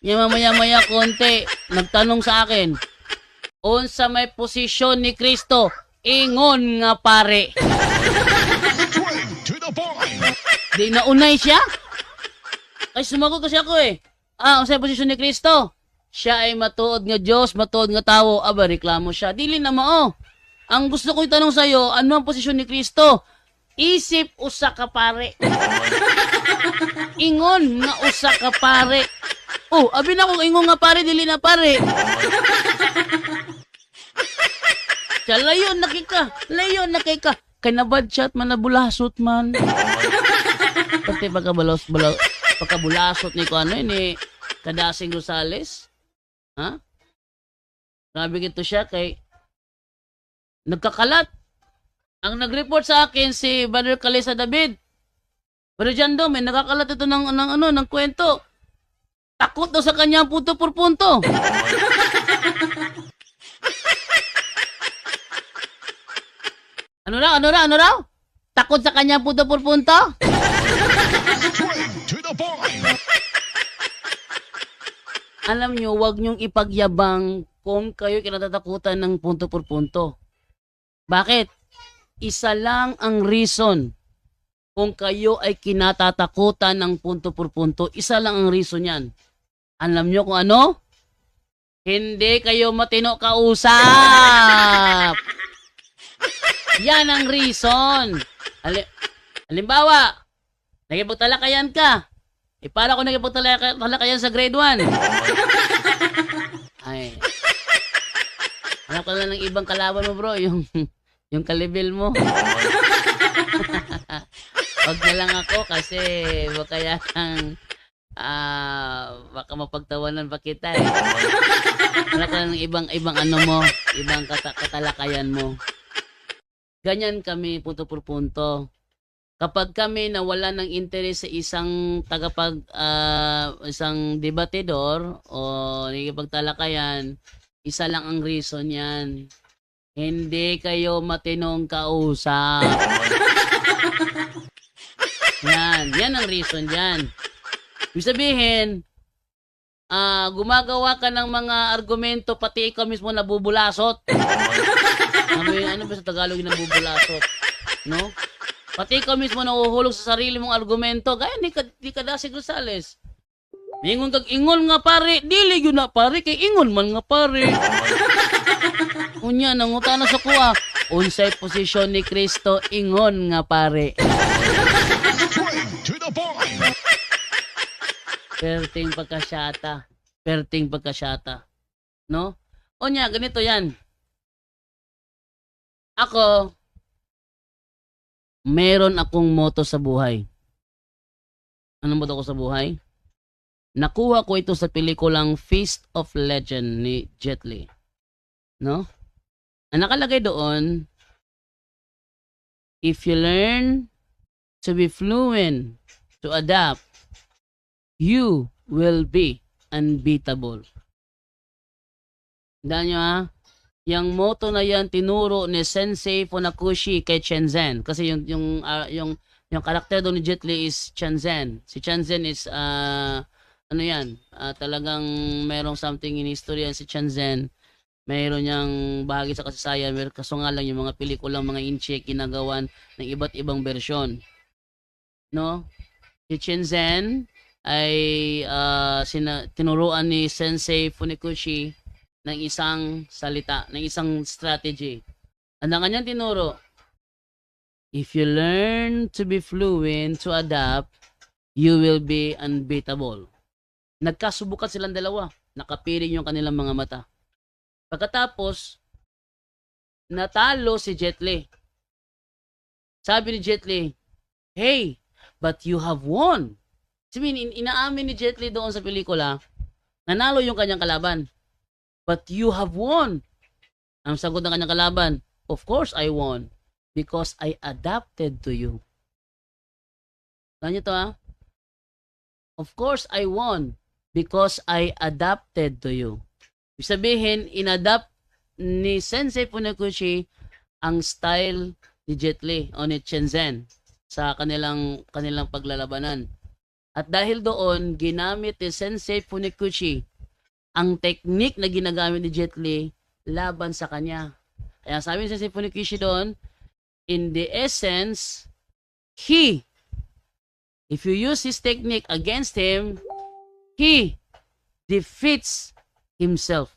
Yung mamaya-maya konti, nagtanong sa akin, unsa may posisyon ni Kristo, ingon nga pare. Straight to the point. Di naunay siya. Ay, sumagot kasi ako eh. Unsay posisyon ni Kristo? Siya ay matuod nga Diyos, matuod nga tawo. Aba, reklamo siya. Dili na mao. Ang gusto ko itanong sa'yo, ano ang posisyon ni Kristo? Isip usa ka pare. Ingon nga usa ka pare. Abi na kung ingon nga pare, dili na pare. Siya, layon na kay ka. Kay nabadshot man, nabulasot man. Pati pagkabulasot ni ko ni Kadasing Rosales. Ha? Grabe gito siya kay nagkakalat. Ang nag-report sa akin si Brother Calesa David. Pero Jando, may nakakalat ito ng kwento. Takot daw sa kanya punto por punto. Ano raw? Takot sa kanya punto por punto? Straight to the point. Alam nyo, huwag nyong ipagyabang kung kayo kinatatakutan ng punto por punto. Bakit? Isa lang ang reason kung kayo ay kinatatakutan ng punto por punto. Isa lang ang reason yan. Alam nyo kung ano? Hindi kayo matino kausap. Yan ang reason. Halimbawa, nagipagtalakayan ka. Para ko nagipagtalakayan sa grade 1. Ay. Hanap ka lang ng ibang kalaban mo, bro. Yung kalibil mo. Wag na lang ako kasi baka yan baka mapagtawanan pa kita eh. Hanap ka lang ng ibang ano mo, ibang katalakayan mo. Ganyan kami punto por punto. Kapag kami nawala ng interes sa isang isang debatidor o nagipagtalakayan, isa lang ang reason yan. Hindi kayo matinong kausap. Yan ang reason yan. Ibig sabihin, gumagawa ka ng mga argumento, pati ikaw mismo nabubulasot. Ano ba sa Tagalog yung nabubulasot? No? Pati ikaw mismo nahuhulog sa sarili mong argumento. Gaya ni Kadasing Rosales. Ingon nga pare, dili yun na pare, kay ingon man nga pare. Unya, nanguta na sa kuha. Unsay posisyon ni Kristo, ingon nga pare. Straight to the point. Perting pagkasyata. No? Unya, ganito yan. Ako, meron akong motto sa buhay. Anong motto ko sa buhay? Nakuha ko ito sa pelikulang Feast of Legend ni Jet Li. No? Ang nakalagay doon, if you learn to be fluent, to adapt, you will be unbeatable. Tandaan nyo ha? Yung motto na yan tinuro ni Sensei Funakoshi kay Shenzhen. Kasi yung karakter doon ni Jet Li is Shenzhen. Si Shenzhen is talagang merong something in history yan si Shenzhen. Mayroon niyang bahagi sa kasaysayan, kaso nga lang yung mga pelikulang mga inche kinagawan ng iba't ibang bersyon. No? Si Shenzhen ay tinuruan ni Sensei Funakoshi ng isang salita, ng isang strategy. Ang kanyang tinuro, if you learn to be fluent, to adapt, you will be unbeatable. Nagkasubukan silang dalawa. Nakapiring yung kanilang mga mata. Pagkatapos, natalo si Jet Li. Sabi ni Jet Li, hey, but you have won. Sabihin, inaamin ni Jet Li doon sa pelikula, nanalo yung kanyang kalaban. But you have won. Ang sagot ng kanyang kalaban, of course I won. Because I adapted to you. Ganyan to ha? Of course I won. Because I adapted to you. Ibig sabihin, inadapt ni Sensei Funakoshi ang style ni Jet Li o ni Shenzhen sa kanilang paglalabanan. At dahil doon, ginamit ni Sensei Funakoshi ang technique na ginagamit ni Jet Li laban sa kanya. Kaya sabi ni Sensei Funakoshi doon, in the essence, he If you use his technique against him, he defeats himself.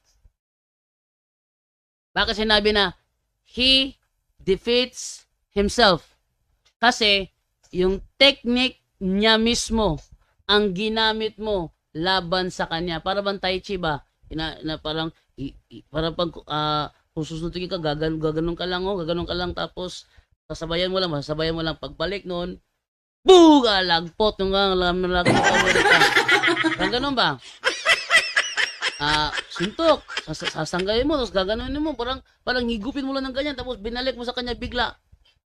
Bakit sinabi na he defeats himself? Kasi yung technique niya mismo ang ginamit mo laban sa kanya. Para bang tai chi ba? Na parang parang pag kung susuntukin ka, gaganon ka lang, gaganon ka lang, tapos sasabayan mo lang, pagbalik nun, buga, lagpot, yung lagpot, parang ganon ba? Suntok, sasanggayin mo, tapos gaganunin mo, parang higupin mo lang ng ganyan, tapos binalik mo sa kanya bigla.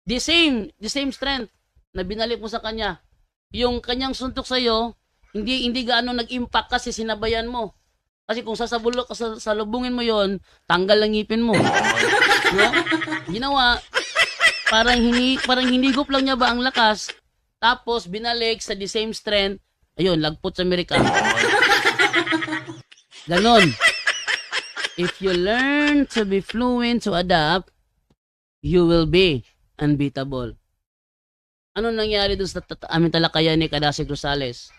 The same strength na binalik mo sa kanya. Yung kanyang suntok sa'yo, hindi gaano nag-impact kasi sinabayan mo. Kasi kung salubungin mo yon, tanggal ang ngipin mo. No? Ginawa, parang hinigup lang niya ba ang lakas, tapos binalik sa the same strength, ayun, lagpot sa Amerika. Ganon. If you learn to be fluent, to adapt, you will be unbeatable. Ano nangyari doon sa aming talakayan ni Kadasig Rosales?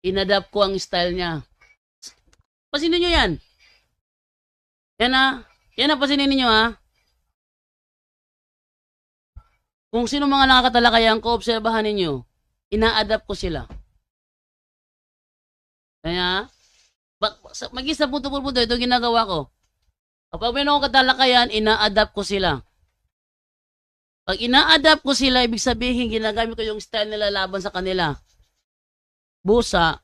Inadapt ko ang style niya. Pasinin nyo yan. Yan pasinin ninyo ha. Kung sino mga nakakatalakayan ko, obserbahan ninyo. Ina-adapt ko sila. Kaya, mag-isa punto, ito ginagawa ko. Kapag may mga katalakayan, ina-adapt ko sila. Pag ina-adapt ko sila, ibig sabihin, ginagamit ko yung style nila laban sa kanila. Busa,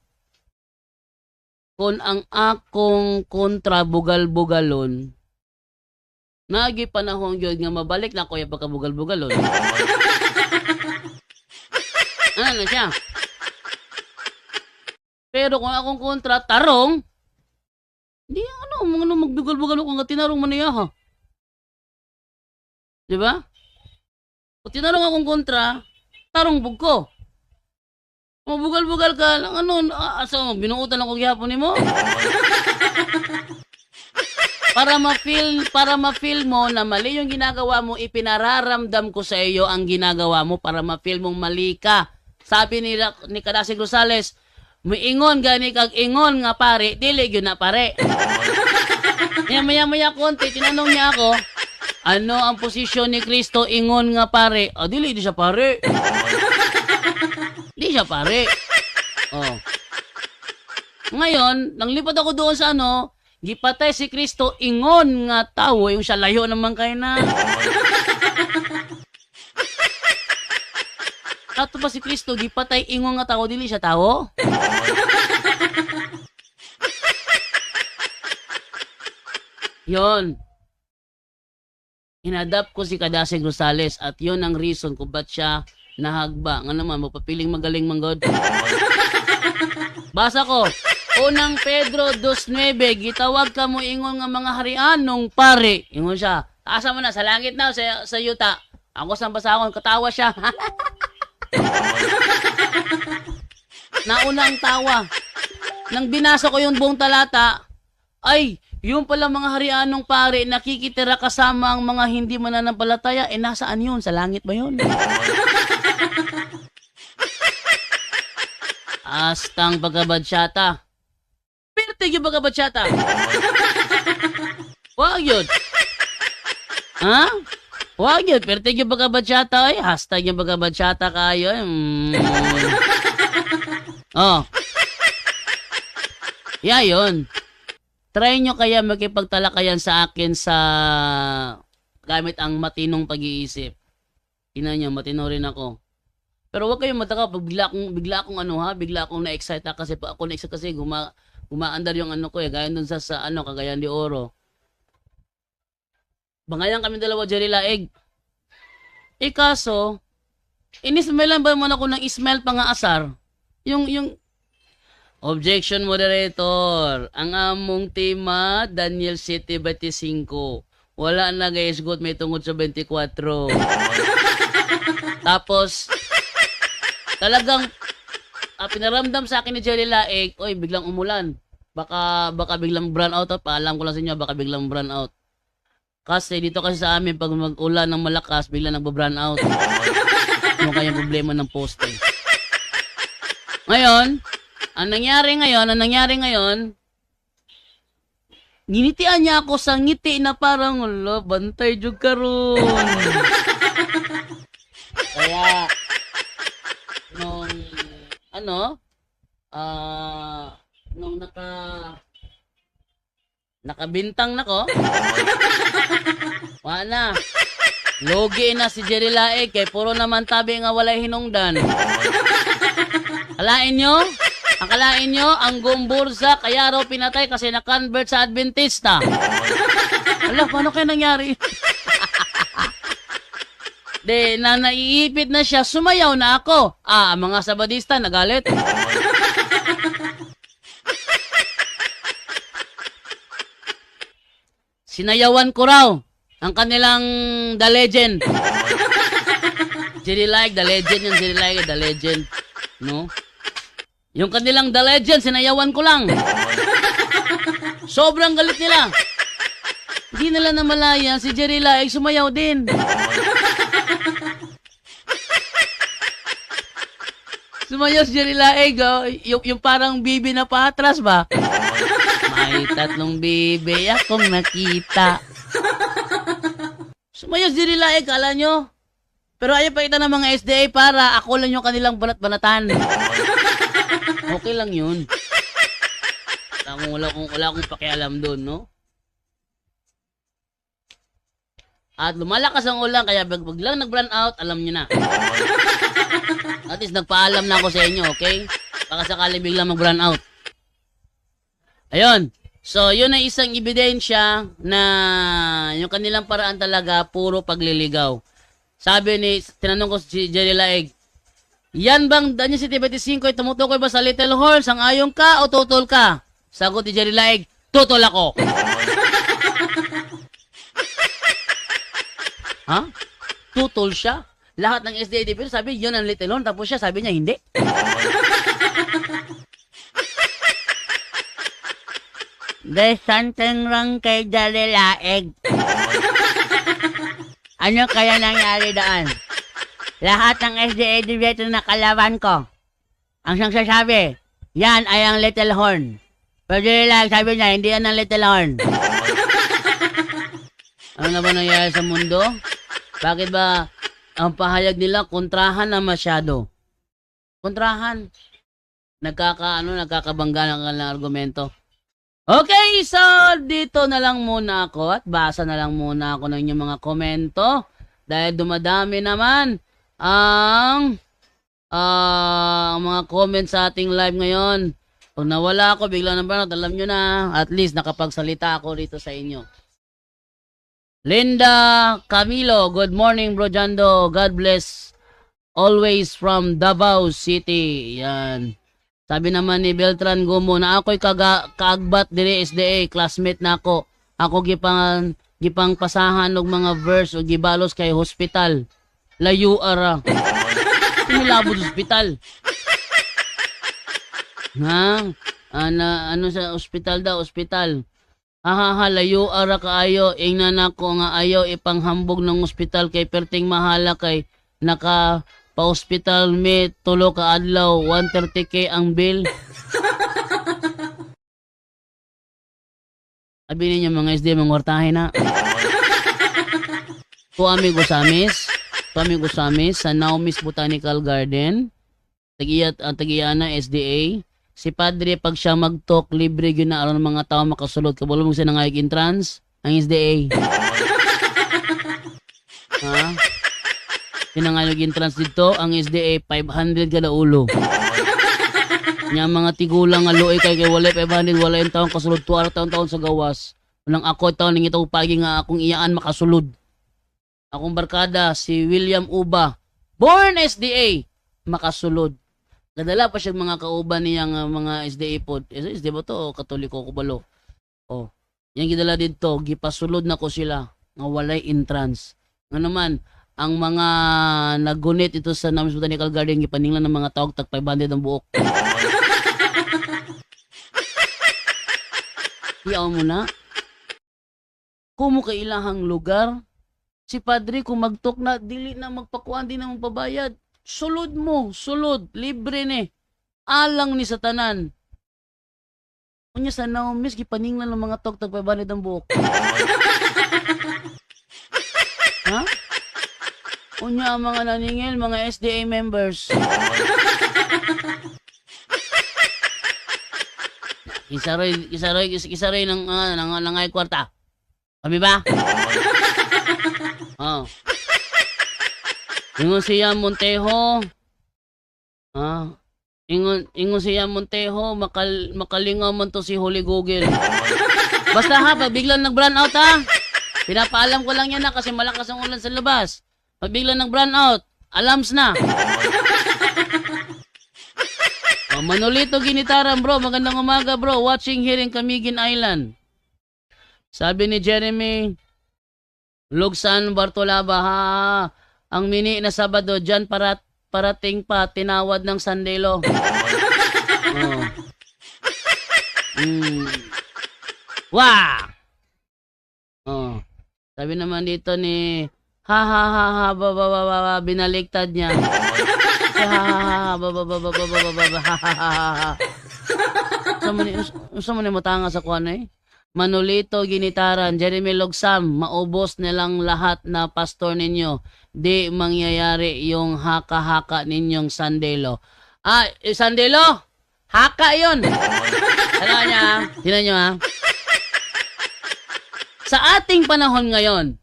kung ang akong kontra bugal-bugalon, nagi panahon yun nga mabalik na ko yung pagkabugal-bugalon. Ano na siya? Pero kung akong kontra, tarong, hindi magbugal-bugalon kung tinarong man niya ha. Diba? Kung tinarong akong kontra, tarong bug ko. Mabugal-bugal ka lang, binuutan ako gihapon ni mo. Para ma-feel mo na mali yung ginagawa mo, ipinararamdam ko sa iyo ang ginagawa mo para ma-feel mong mali ka. Sabi ni Kadasig Rosales, muingon gani kag ingon nga pare, dili gyud na pare. Maya konti, tinanong niya ako, ano ang posisyon ni Kristo ingon nga pare? Dili di siya pare. Di siya pare. Oh. Ngayon, nang lipat ako doon sa gipatay si Kristo ingon nga tawo, yung siya layo naman kay na. Ato pa si Kristo gipatay ingon nga tawo, dili siya tawo. Yon. Inadapt ko si Kadasig Rosales at yon ang reason kung ba't siya nahagba. Nga naman, mapapiling magaling manggod. Basa ko, unang Pedro 2:9, gitawag ka mo ingon nga mga harian nung pare. Ingon siya, taasa mo na, sa langit na, sa yuta. Ako sa basahon, katawa siya. Nauna ang tawa. Nang binasa ko yung buong talata, ay, yung pala mga harian nung pare, nakikitira kasama ang mga hindi mananampalataya, nasaan yun? Sa langit ba yun? Astang pagkabadsata. Pertig yung pagkabadsata. Wag yun. Ha? Wag yun. Pertig yung pagkabadsata. Ay, hashtag yung pagkabadsata kayo. Oh. Yeah, yun. Try nyo kaya makipagtalakayan sa akin sa gamit ang matinong pag-iisip. Tingnan nyo, matino rin ako. Pero wag kayong mataka pag bigla akong na-excite kasi ako na-excite kasi gumaandar yung ko gaya dun sa Cagayan de Oro. Bangayan kami dalawa Jerry Laeg. Kaso inismailan ba man ako ng ismail pa nga asar? Yung objection moderator. Ang among tema Daniel 7:25. Wala na guys, good may tungod sa 24. Tapos talagang pinaramdam sa akin ni Jerry Laeg, oy, biglang umulan. Baka biglang brown out. Paalam ko lang sa inyo, baka biglang brown out. Kasi dito kasi sa amin, pag mag-ulan ng malakas, biglang nagbo-brown out. Ano kayang problema ng poste? Ngayon, ang nangyari ngayon, ginitian niya ako sa ngiti na parang, ala, bantay jud karon. Kaya, nung, nung nakabintang na ko, wala na. Logi na si Jerry Laig, kay puro naman tabi nga walay hinungdan. Akalain nyo, ang gumbursa kaya raw pinatay kasi na-convert sa Adventista. Ala, paano kaya nangyari? Naiipit na siya, sumayaw na ako. Ang mga Sabadista nagalit. Sinayawan ko raw ang kanilang The Legend. Jerry Laig, The Legend yan, Jerry Laig, The Legend. No? Yung kanilang The Legend, sinayawan ko lang. Sobrang galit nila. Hindi nila namalaya, si Jerry Laig sumayaw din. Sumayaw si Jerry Laig, yung parang bibi na paatras ba? May 3 bibi akong nakita. Sumayaw si Jerry Laig, kala nyo? Pero ayaw pa kita ng mga SDA para ako lang yung kanilang banat-banatan. Okay lang yun. Wala akong pakialam doon, no? At lumalakas ang ulan, kaya biglang nag-brown out, alam nyo na. At least nagpaalam na ako sa inyo, okay? Baka sakali biglang mag-brown out. Ayun. So, yun ay isang ebidensya na yung kanilang paraan talaga, puro pagliligaw. Tinanong ko si Jerry Laig, yan bang Daniel 7:25 ay tumutukoy ba sa Little Horse? Ang ayong ka o tutol ka? Sagot ni Jerry Laig, tutol ako. Ha? Tutol siya? Lahat ng SDA dito sabi, yun ang Little Horse. Tapos siya sabi niya, hindi. There's something wrong kay Jerry Laig. Ano kaya nangyari doon? Lahat ng SDA dito na kalaban ko, ang siyang sasabi, yan ay ang Little Horn. Pero Jerry Laig, sabi niya, hindi yan ang Little Horn. Ano na ba nangyari sa mundo? Bakit ba ang pahayag nila kontrahan na masyado? Kontrahan. Nagkakabangga ng kanilang argumento. Okay, so dito na lang muna ako at basa na lang muna ako ng inyong mga komento dahil dumadami naman ang mga comments sa ating live ngayon. Kung nawala ako, bigla na ba, alam nyo na, at least nakapagsalita ako dito sa inyo. Linda Camilo, good morning bro Jando, God bless always from Davao City. Yan. Sabi naman ni Beltran Gomo na ako'y kaagbat dire SDA, classmate na ako. Ako gipang pasahan og mga verse o gibalos kay hospital. Layo ara. Nilabot hospital. Ha? Ano sa hospital daw, hospital. Hahaha, layo ara kaayo. Ingnan ako nga ayaw ipanghambog ng hospital kay perting mahala kay naka pa-hospital me tulo ka adlaw 130k ang bill. Sabi ninyo mga SD mangwartahin na. Tuami Gusamis sa Naumis Botanical Garden. Tagiyana SDA. Si Padre pag siya mag-talk libre gyud na aron mga tao makasulod kabalo mo sa nangayag entrance ang SDA. Ha? Pinangayog entrance dito, ang SDA 500 kada ulo. Nya mga tigulang nga luoy kay wala 500, wala yung taong kasulod, 2 taon sa gawas. Walang ako taon ning itong pagi nga akong iyaan makasulod. Akong barkada, si William Uba, born SDA, makasulod. Nadala pa siya mga kauban niyang mga SDA pod. SDA ba to o Katoliko ko balo? Oh, yang gidala dito, gipasulod na ko sila nga walay entrance. Nga naman, ang mga nagunit ito sa Naumis Botanical Garden, gipaninglan ng mga tawag tag 500 ang buok. Iyaw mo na. Kumo kay ilahang lugar. Si Padre kung magtok na, dili na magpakuan, di na magpabayad. Sulod mo, sulod. Libre ni. alang ni satanan. Unya sa naumis, gipaningnan ng mga tog tagpabanid ang buhok. Ha? Unya ang mga naningil, mga SDA members. Kisaroy ng nangay kwarta. Kami ba? Oh. Ingon siya Montejo. Ingon siya Montejo, makalingaw man to si Holy Google. Basta ha, pag biglang nag-brown out ha. Pinapaalam ko lang yan na kasi malakas ang ulan sa labas. Pag biglang nag-brown out, alarms na. Manolito Ginitaran bro, magandang umaga bro. Watching here in Camiguin Island. Sabi ni Jeremy Lugsan Bartolaba, ha, ang mini na Sabado dyan parating pa, tinawad ng Sandelo. Oh. Wah! Oh. Sabi naman dito ni binaligtad niya. Usa man ni matanga sa kuan eh. Manolito Ginitaran, Jeremy Logsam, maubos nilang lahat na pastor ninyo. Di mangyayari yung haka-haka ninyong Sandelo. Sandelo? Haka yun. Tingnan nyo ha. Sa ating panahon ngayon,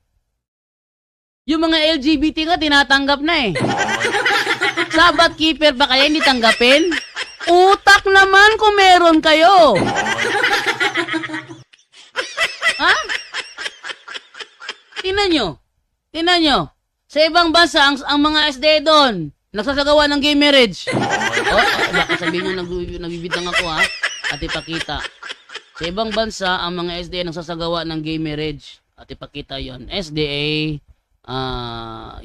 yung mga LGBT nga tinatanggap na eh. Sabbath keeper ba kaya hindi tanggapin? Utak naman kung meron kayo. Ha? Tingnan nyo. Sa ibang bansa, ang mga SD doon, nagsasagawa ng gay marriage. Baka sabihin nyo, nagbibitang ako ha, at ipakita. Sa ibang bansa, ang mga SDA nagsasagawa ng gay marriage. At ipakita yon. SDA,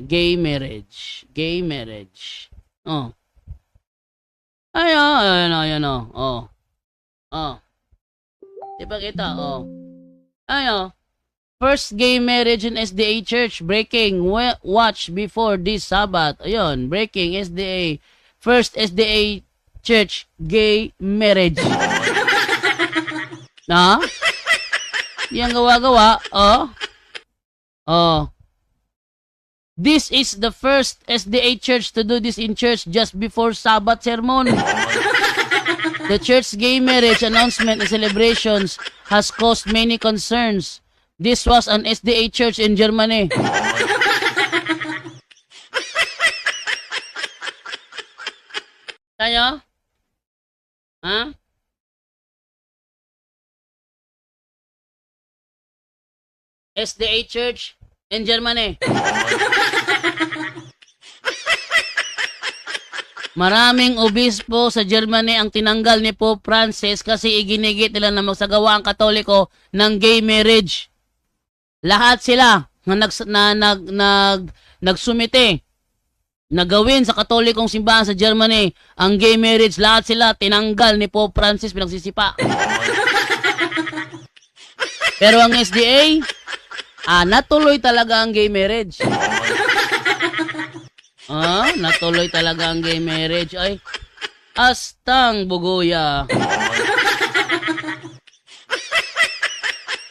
gay marriage. Gay marriage. Oh. Ayan. Oh. Ipakita, oh. Ayo. First gay marriage in SDA Church. Breaking. Watch before this Sabbath. Ayun. Breaking SDA. First SDA Church gay marriage. Na? Yang gawa-gawa. Oh. This is the first SDA Church to do this in church just before Sabbath sermon. The church's gay marriage announcement and celebrations has caused many concerns. This was an SDA church in Germany. Tayo? Ha? SDA church in Germany. Maraming obispo sa Germany ang tinanggal ni Pope Francis kasi iginigit nila na magsagawa ang Katoliko ng gay marriage. Lahat sila na nagsumite na gawin sa Katolikong simbahan sa Germany ang gay marriage. Lahat sila tinanggal ni Pope Francis, pinagsisipa. Pero ang SDA, natuloy talaga ang gay marriage. Natuloy talaga ang gay marriage. Ay, astang buguya.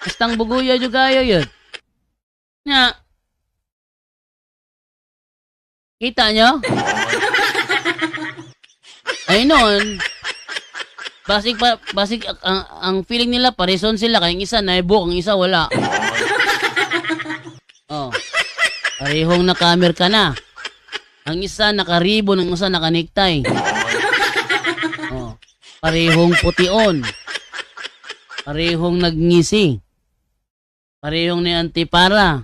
Astang buguya juga yun. Nya. Kita nyo? Ay noon, basig ang feeling nila parison sila, kaya isa naibok, ang isa wala. Oh. Parehong nakamer ka na. Ang isa nakaribon, ang isa nakaniktay. Oh. Parehong pution. Parehong nagngisi. Parehong ni antipara.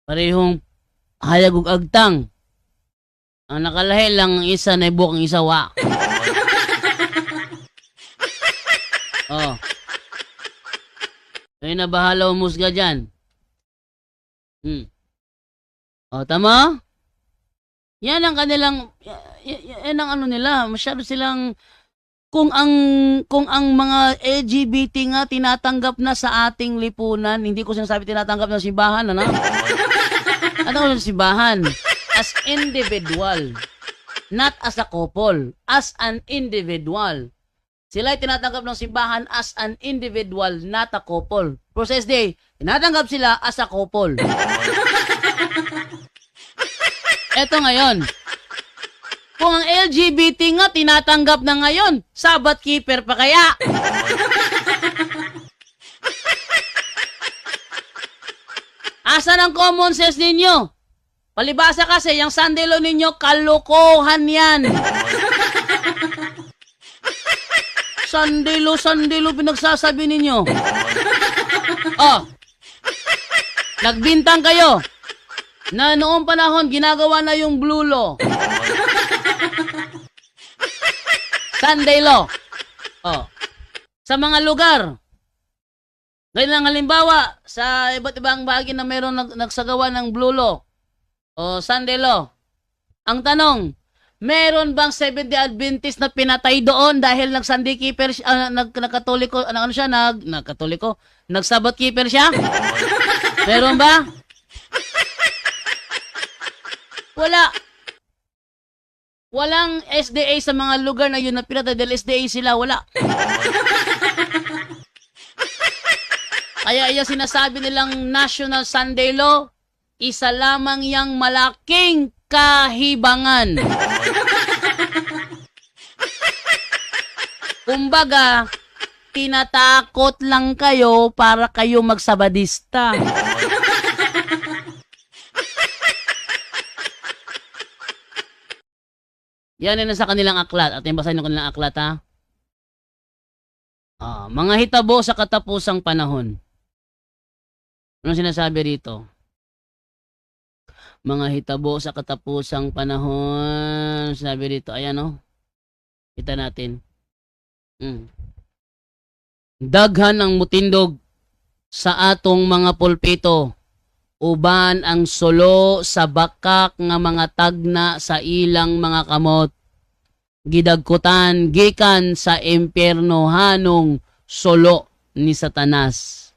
Parehong hayag ug agtang. Ang nakalahi lang ang isa naibok, ang isa wa. Oh. Kaya na bahala umusga dyan. Oh, tama? Yan ang kanilang, yan ang ano nila, masyado silang, kung ang mga LGBT nga tinatanggap na sa ating lipunan, hindi ko sinasabi tinatanggap na simbahan, ano? Ano ko sa simbahan? As individual. not as a couple, as an individual. Sila ay tinatanggap ng simbahan as an individual, not a couple. Pero sa SDA, tinatanggap sila as a couple. Eto ngayon, kung ang LGBT nga tinatanggap na ngayon, Sabbath keeper pa kaya? Asan ang common sense ninyo? Palibasa kasi, yung Sunday law ninyo, kalokohan yan. Sunday law, pinagsasabi ninyo. Oh, nagbintang kayo na noong panahon, ginagawa na yung blue law. Sunday law. Oh, sa mga lugar, ngayon lang halimbawa, sa iba't ibang bahagi na mayroong nagsagawa ng blue law o Sunday law. Ang tanong, meron bang Seventh-day Adventist na pinatay doon dahil nag-Sunday keeper, nagkatoliko, ano siya, nagkatoliko, nag-Sabbath keeper siya? Meron ba? Wala. Walang SDA sa mga lugar na yun na pinatay dahil SDA sila, wala. Kaya yung sinasabi nilang National Sunday Law, isa lamang yang malaking kahibangan. Kumbaga, tinatakot lang kayo para kayo magsabadista. Yan na sa kanilang aklat. At yung basahin ng kanilang aklat, ha? Mga hitabo sa katapusang panahon. Anong sinasabi rito? Mga hitabo sa katapusang panahon. Sabi rito, ayan o. Kita natin. Daghan ang mutindog sa atong mga pulpito. Uban ang sulo sa bakak nga mga tagna sa ilang mga kamot. Gidagkutan gikan sa impyerno hanong sulo ni Satanas.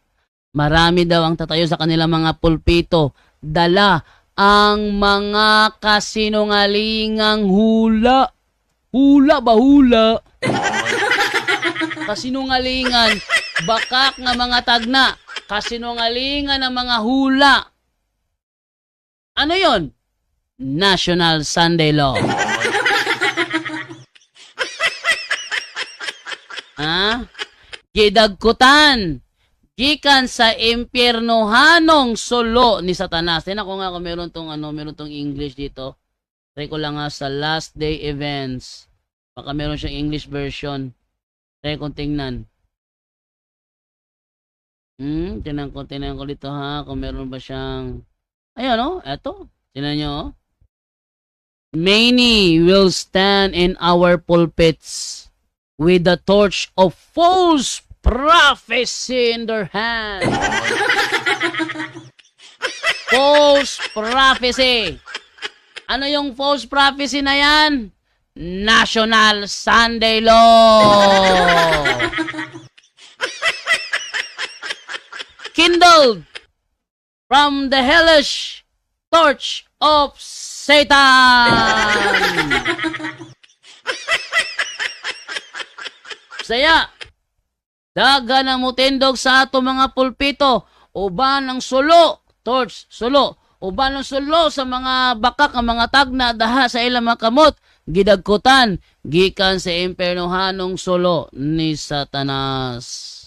Marami daw ang tatayo sa kanilang mga pulpito. Dala ang mga kasinungalingang hula. Hula ba hula? Kasinungalingan, bakak nga mga tagna. Kasinungalingan ng mga hula. Ano yon? National Sunday Law. Gidagkutan gikan sa impyerno hanong sulo ni Satanas. Tingnan ko nga kung meron tong English dito. Try ko lang nga sa Last Day Events. Baka meron siyang English version. Try kong tingnan. Tingnan ko dito ha, kung meron ba siyang, ayun o, eto, tingnan nyo o. Many will stand in our pulpits with the torch of false prophecy in their hand. False prophecy. Ano yung false prophecy na yan? National Sunday Law. Kindled from the hellish torch of Satan. Saya, daga ng mutindog sa ato mga pulpito, uban ng sulo, torch, sulo, uban ng sulo sa mga bakak ng mga tagna daha sa ilang mga kamot, gidagkutan, gikan sa impernohanong sulo ni Satanas.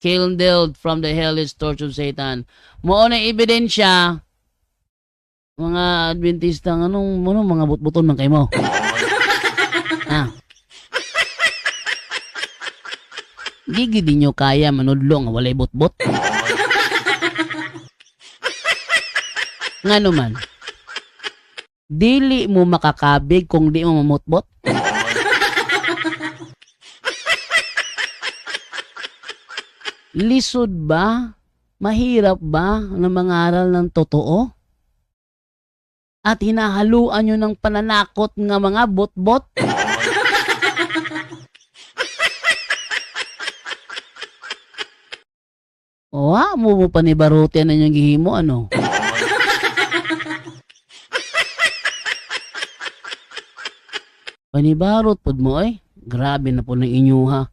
Kindled from the hellish torch of Satan. Mao na ebidensya, mga Adventista, mga butbuton man kay mo. Di nyo kaya manudlo nga walay butbot. Nga naman, dili mo makakabig kung di mo mamutbot. Lisod ba? Mahirap ba na mangaral ng totoo? At hinahaluan nyo ng pananakot nga mga botbot? Wa mo panibaruti na yung gihimo, ano? Panibarot pod mo ay. Grabe na po ng inyo ha.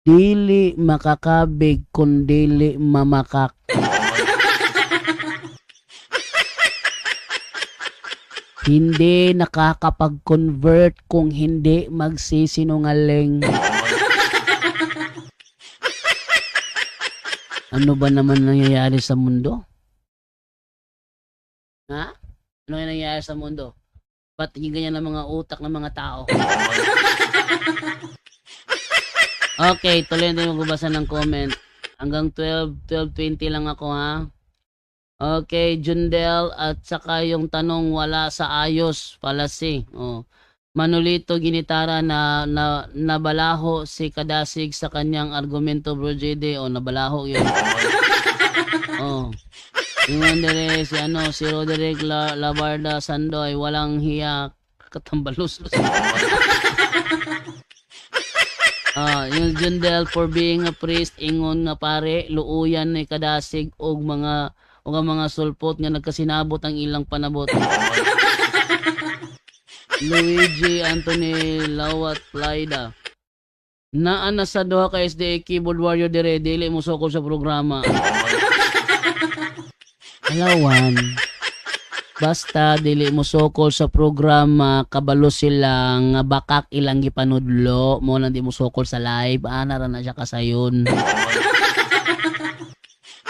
Dili makakabig kung dili mamakak. Hindi nakakapag-convert kung hindi magsisinungaling. Ano ba naman nangyayari sa mundo? Ha? Ano yung nangyayari sa mundo? Ba't yung ganyan ang mga utak ng mga tao? Okay, tuloy na tayo magbabasa ng comment. Hanggang 12:20 lang ako ha. Okay, Jundel at saka yung tanong wala sa ayos palasi. Oh. Manolito Ginitara na nabalaho si Kadasig sa kanyang argumento bro JD o nabalaho yun. Oh. Yung dire si Roderick Labarda Sandoy walang hiya katambalos. Yung Jundel for being a priest ingon nga pare luuyan ni Kadasig og mga sulpot nga nagkasinabot ang ilang panabot. Luigi Anthony Lawat Plaida. Naa sa duha ka SDA keyboard warrior dire dili mo sukol sa programa. Alawan. Basta dili mo sukol sa programa kabalo sila nga bakak ilang gipanudlo mo nang di mo sukol sa live ana ra na siya kasayon.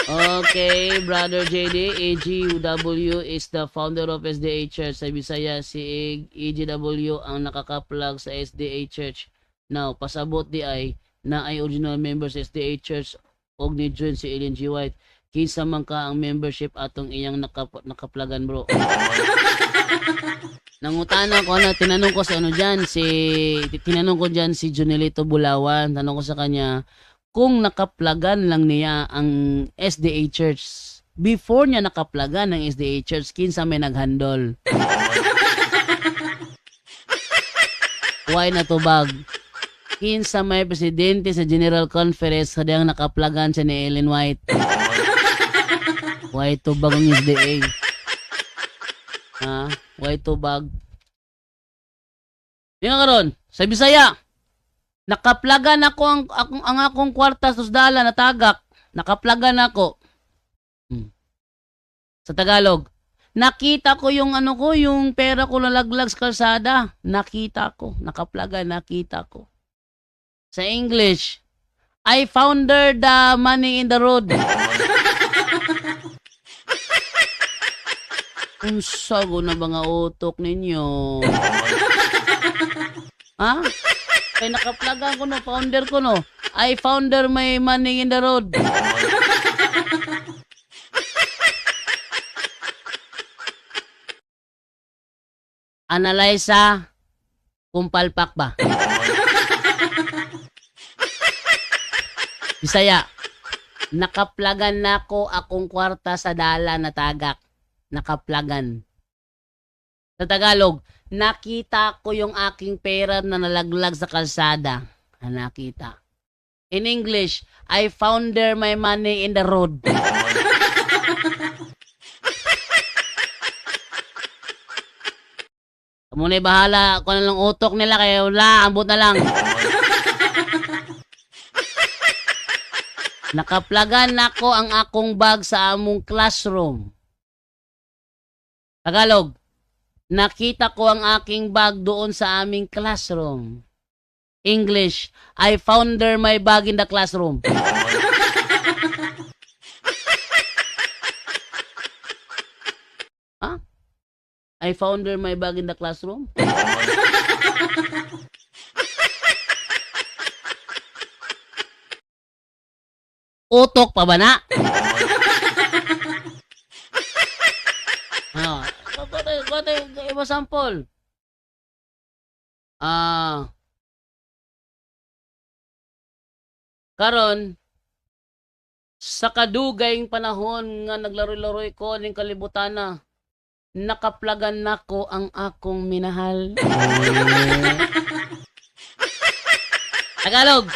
Okay, Brother JD, AGW is the founder of SDA Church. Sa Bisaya, si AGW ang nakaka-plug sa SDA Church. Now, pasabot di ay na ay original member sa SDA Church og ni join si Ellen G. White. Kinsa man ka ang membership atong iyang nakaplagan bro. Nangutana ko na tinanong ko diyan si Junelito Bulawan. Tanong ko sa kanya kung nakaplagan lang niya ang SDA Church. Before niya nakaplagan ng SDA Church, kinsa may naghandol. Why natubag? Kinsa may presidente sa General Conference kadang nakaplagan siya ni Ellen White. Why tubag ang SDA? Ha? Why tubag? Yung karon sa Bisaya, nakaplagan ako ang akong kwarta sa Susdala na tagak. Nakaplagan ako. Sa Tagalog, nakita ko yung yung pera ko nalaglag sa kalsada. Nakita ko. Nakaplagan, nakita ko. Sa English, I found the money in the road. Unsa go na mga utok ninyo? Ha? Kaya nakaplagan ko no, founder ko no. I founder my money in the road. Analyza kung palpak ba. Bisaya, nakaplagan na ko akong kwarta sa dala na tagak. Nakaplagan. Sa Tagalog, nakita ko yung aking pera na nalaglag sa kalsada. Nakita. In English, I found my money in the road. Muna bahala kung ano lang utok nila kaya wala, ambot na lang. Nakaplagan nako ang akong bag sa among classroom. Tagalog, nakita ko ang aking bag doon sa aming classroom. English, I found my bag in the classroom. Huh? I found my bag in the classroom? Utok pa ba na? Batay, iba sample. Karon sa kadugayng panahon nga naglaroy-laroy ko ning kalibutan na nakaplagan nako ang akong minahal. Tagalog.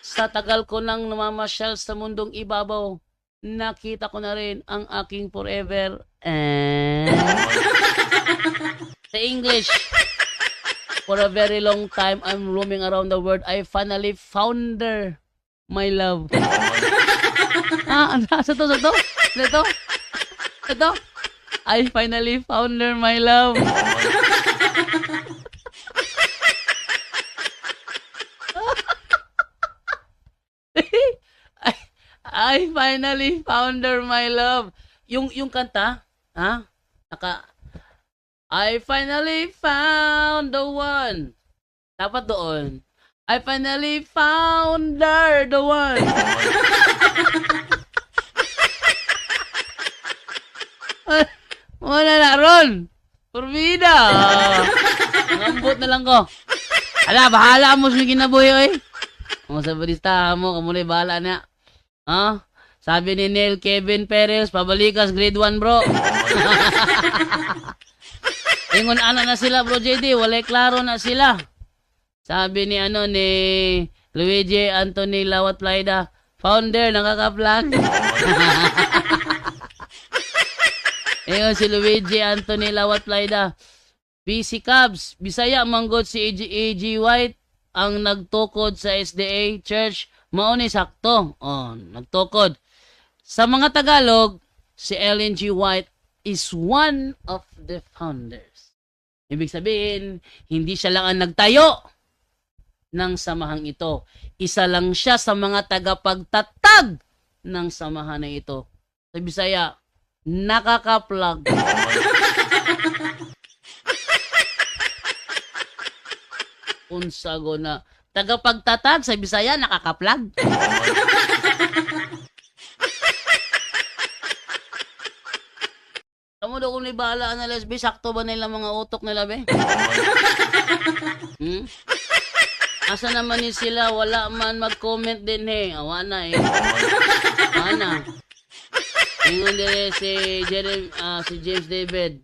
Sa tagal ko nang namamasyal sa mundong ibabaw, nakita ko na rin ang aking forever. Sa English, For a very long time, I'm roaming around the world. I finally found her, my love. Sa to? Ito? Ito? I finally found her, my love. I finally found her, my love. Yung kanta, I finally found the one. Dapat doon. I finally found her, the one. Wala na ron. Purbida. Ngambot na lang ko. Ala, bahala mo sa kinabuhi, oy. Kung sa balista mo, kamunay bahala na. Sabi ni Neil Kevin Perez, pabalikas grade 1, bro. Ingon ana na sila, bro JD, walay klaro na sila. Sabi ni Luigi Anthony Lawat Plaida, founder, nakaka-vlog. Ingon si Luigi Anthony Lawat Plaida, BC Cubs, Bisaya manggod si AG White ang nagtukod sa SDA Church, mauni sakto. Nagtukod. Sa mga Tagalog, si Ellen G. White is one of the founders. Ibig sabihin, hindi siya lang ang nagtayo ng samahang ito. Isa lang siya sa mga tagapagtatag ng samahan na ito. Sa Bisaya, nakaka-plug. Unsago na tagapagtatag sa Bisaya, nakaka-plug. Kamu daw kung ibahala na lesbi, sakto ba nila mga utok nila, be? Asa naman ni sila, wala man mag-comment din, he. Awa na, eh. Awa na. Ingon din si James David.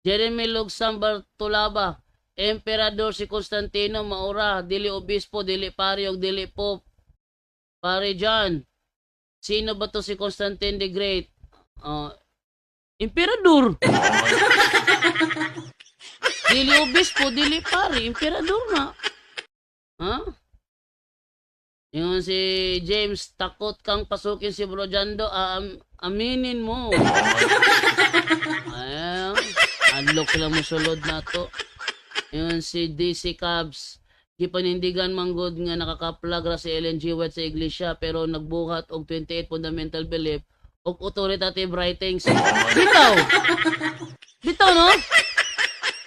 Jeremy Lugsang Bartolaba. Emperador si Constantino Maura. Dili obispo, dili pariog, dili pope. Pare John. Sino ba to si Constantine the Great? Emperador. Dili obispo, dili pare. Emperador na. Yung si James, takot kang pasukin si Bro Jando. Aminin mo. Unlock sila mo sulod na to. Yung si DC Cubs, di panindigan manggod nga nakaka-plug ra si Ellen G. White sa iglesia pero nagbuhat og 28 fundamental belief og authoritative writings. Bitaw no?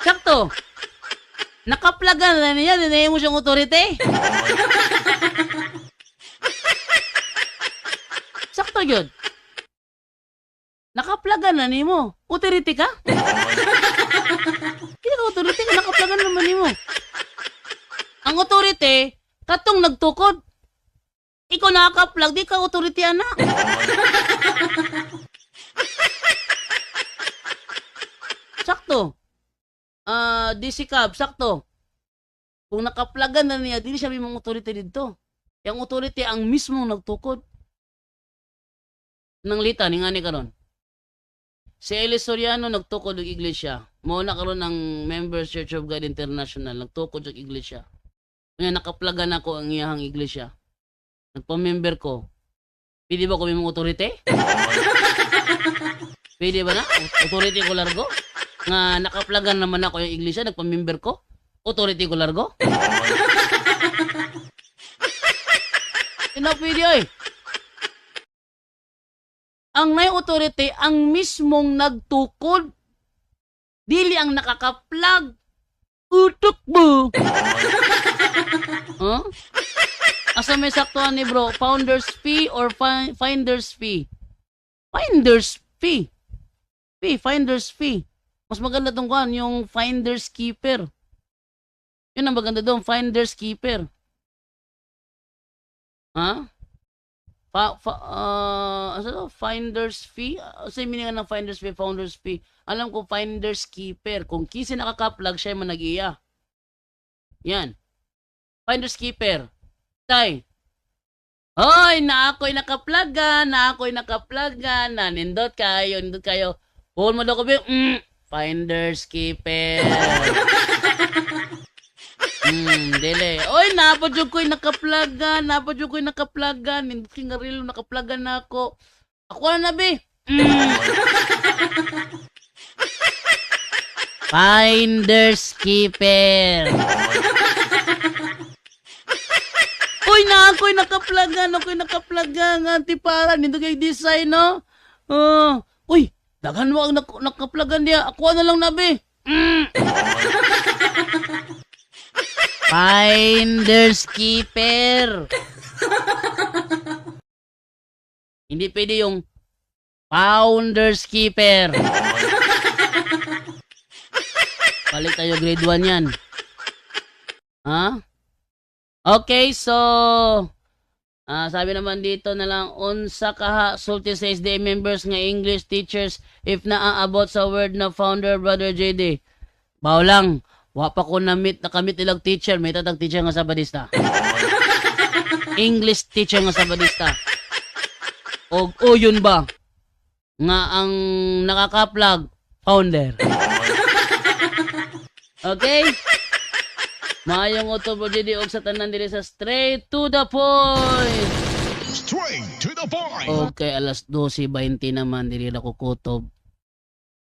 Sakto. Nakaplagan na niya, dinay mo siyang authority. Sakto yun. Nakaplagan na ni mo. Authority ka? Hindi ka authority ka, nakaplagan naman ni mo. Ang authority, katong nagtukod. Ikaw nakaka-plug, di ka authority, anak. Sakto. DC Cab, sakto. Kung nakaplagan na niya, di siya may mga authority dito. Yung authority ang mismong nagtukod. Nang lita, ni nga ni karon. Si Elis Soriano nagtukod ng iglesia. Mauna karon ng Members Church of God International. Nagtukod ng iglesia. Ngayon, nakaplagan ako ang iyahang iglesia. Nagpa-member ko. Pwede ba ko may mga authority? Pwede ba na? Authority ko largo? Nga nakaplagan naman ako yung iglesia, nagpa-member ko? Authority ko largo? Hindi pwede ay. Ang may authority, ang mismong nagtukod. Dili ang nakaka-plug. Utok mo. Asa may saktuhan ni bro? Founder's fee or finder's fee? Finder's fee. Finder's fee. Mas maganda tong kuhan, yung finder's keeper. Yun ang maganda doon, finder's keeper. Finder's fee? Sa meaning ng finder's fee, founder's fee. Alam ko, finder's keeper. Kung kisi nakaka-plug, siya yung manag-iya. Yan. Finder's keeper. Tay. Hoy, na ako'y nakaplagan, nindot kayo. Puhol mo daw ko, finder's keeper. Dili. Oy, napod yung ko'y nakaplagan. Hindi nga rilo nakaplagan na ako. Ako na be. Finders keeper. Uy, ako'y nakaplagan. Anti para, nito kay design, no? Uy, daghan mo ang nakaplagan niya. Ako na lang nabi. Finders keeper. Hindi pwede yung founders keeper. Balik tayo grade 1 yan. Ha? Okay, so sabi naman dito na lang, unsa kaha sulti sa SDA members nga English teachers if naaabot sa word na founder, Brother JD. Baw lang, wa pa ko nakamit ilang teacher, may tatag teacher nga Sabadista. English teacher nga Sabadista. O yun ba? Nga ang nakakaplag, founder. Okay? Maayong October JD og sa tanan diri sa straight to the point. Straight to the point. Okay, alas 12:20 naman diri na kukutob.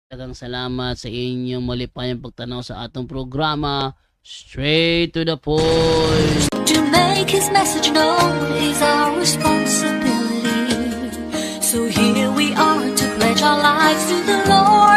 Daghang salamat sa inyong malipayang pagtanaw sa atong programa. Straight to the point. To make his message known is our responsibility. So here we are to pledge our lives to the Lord.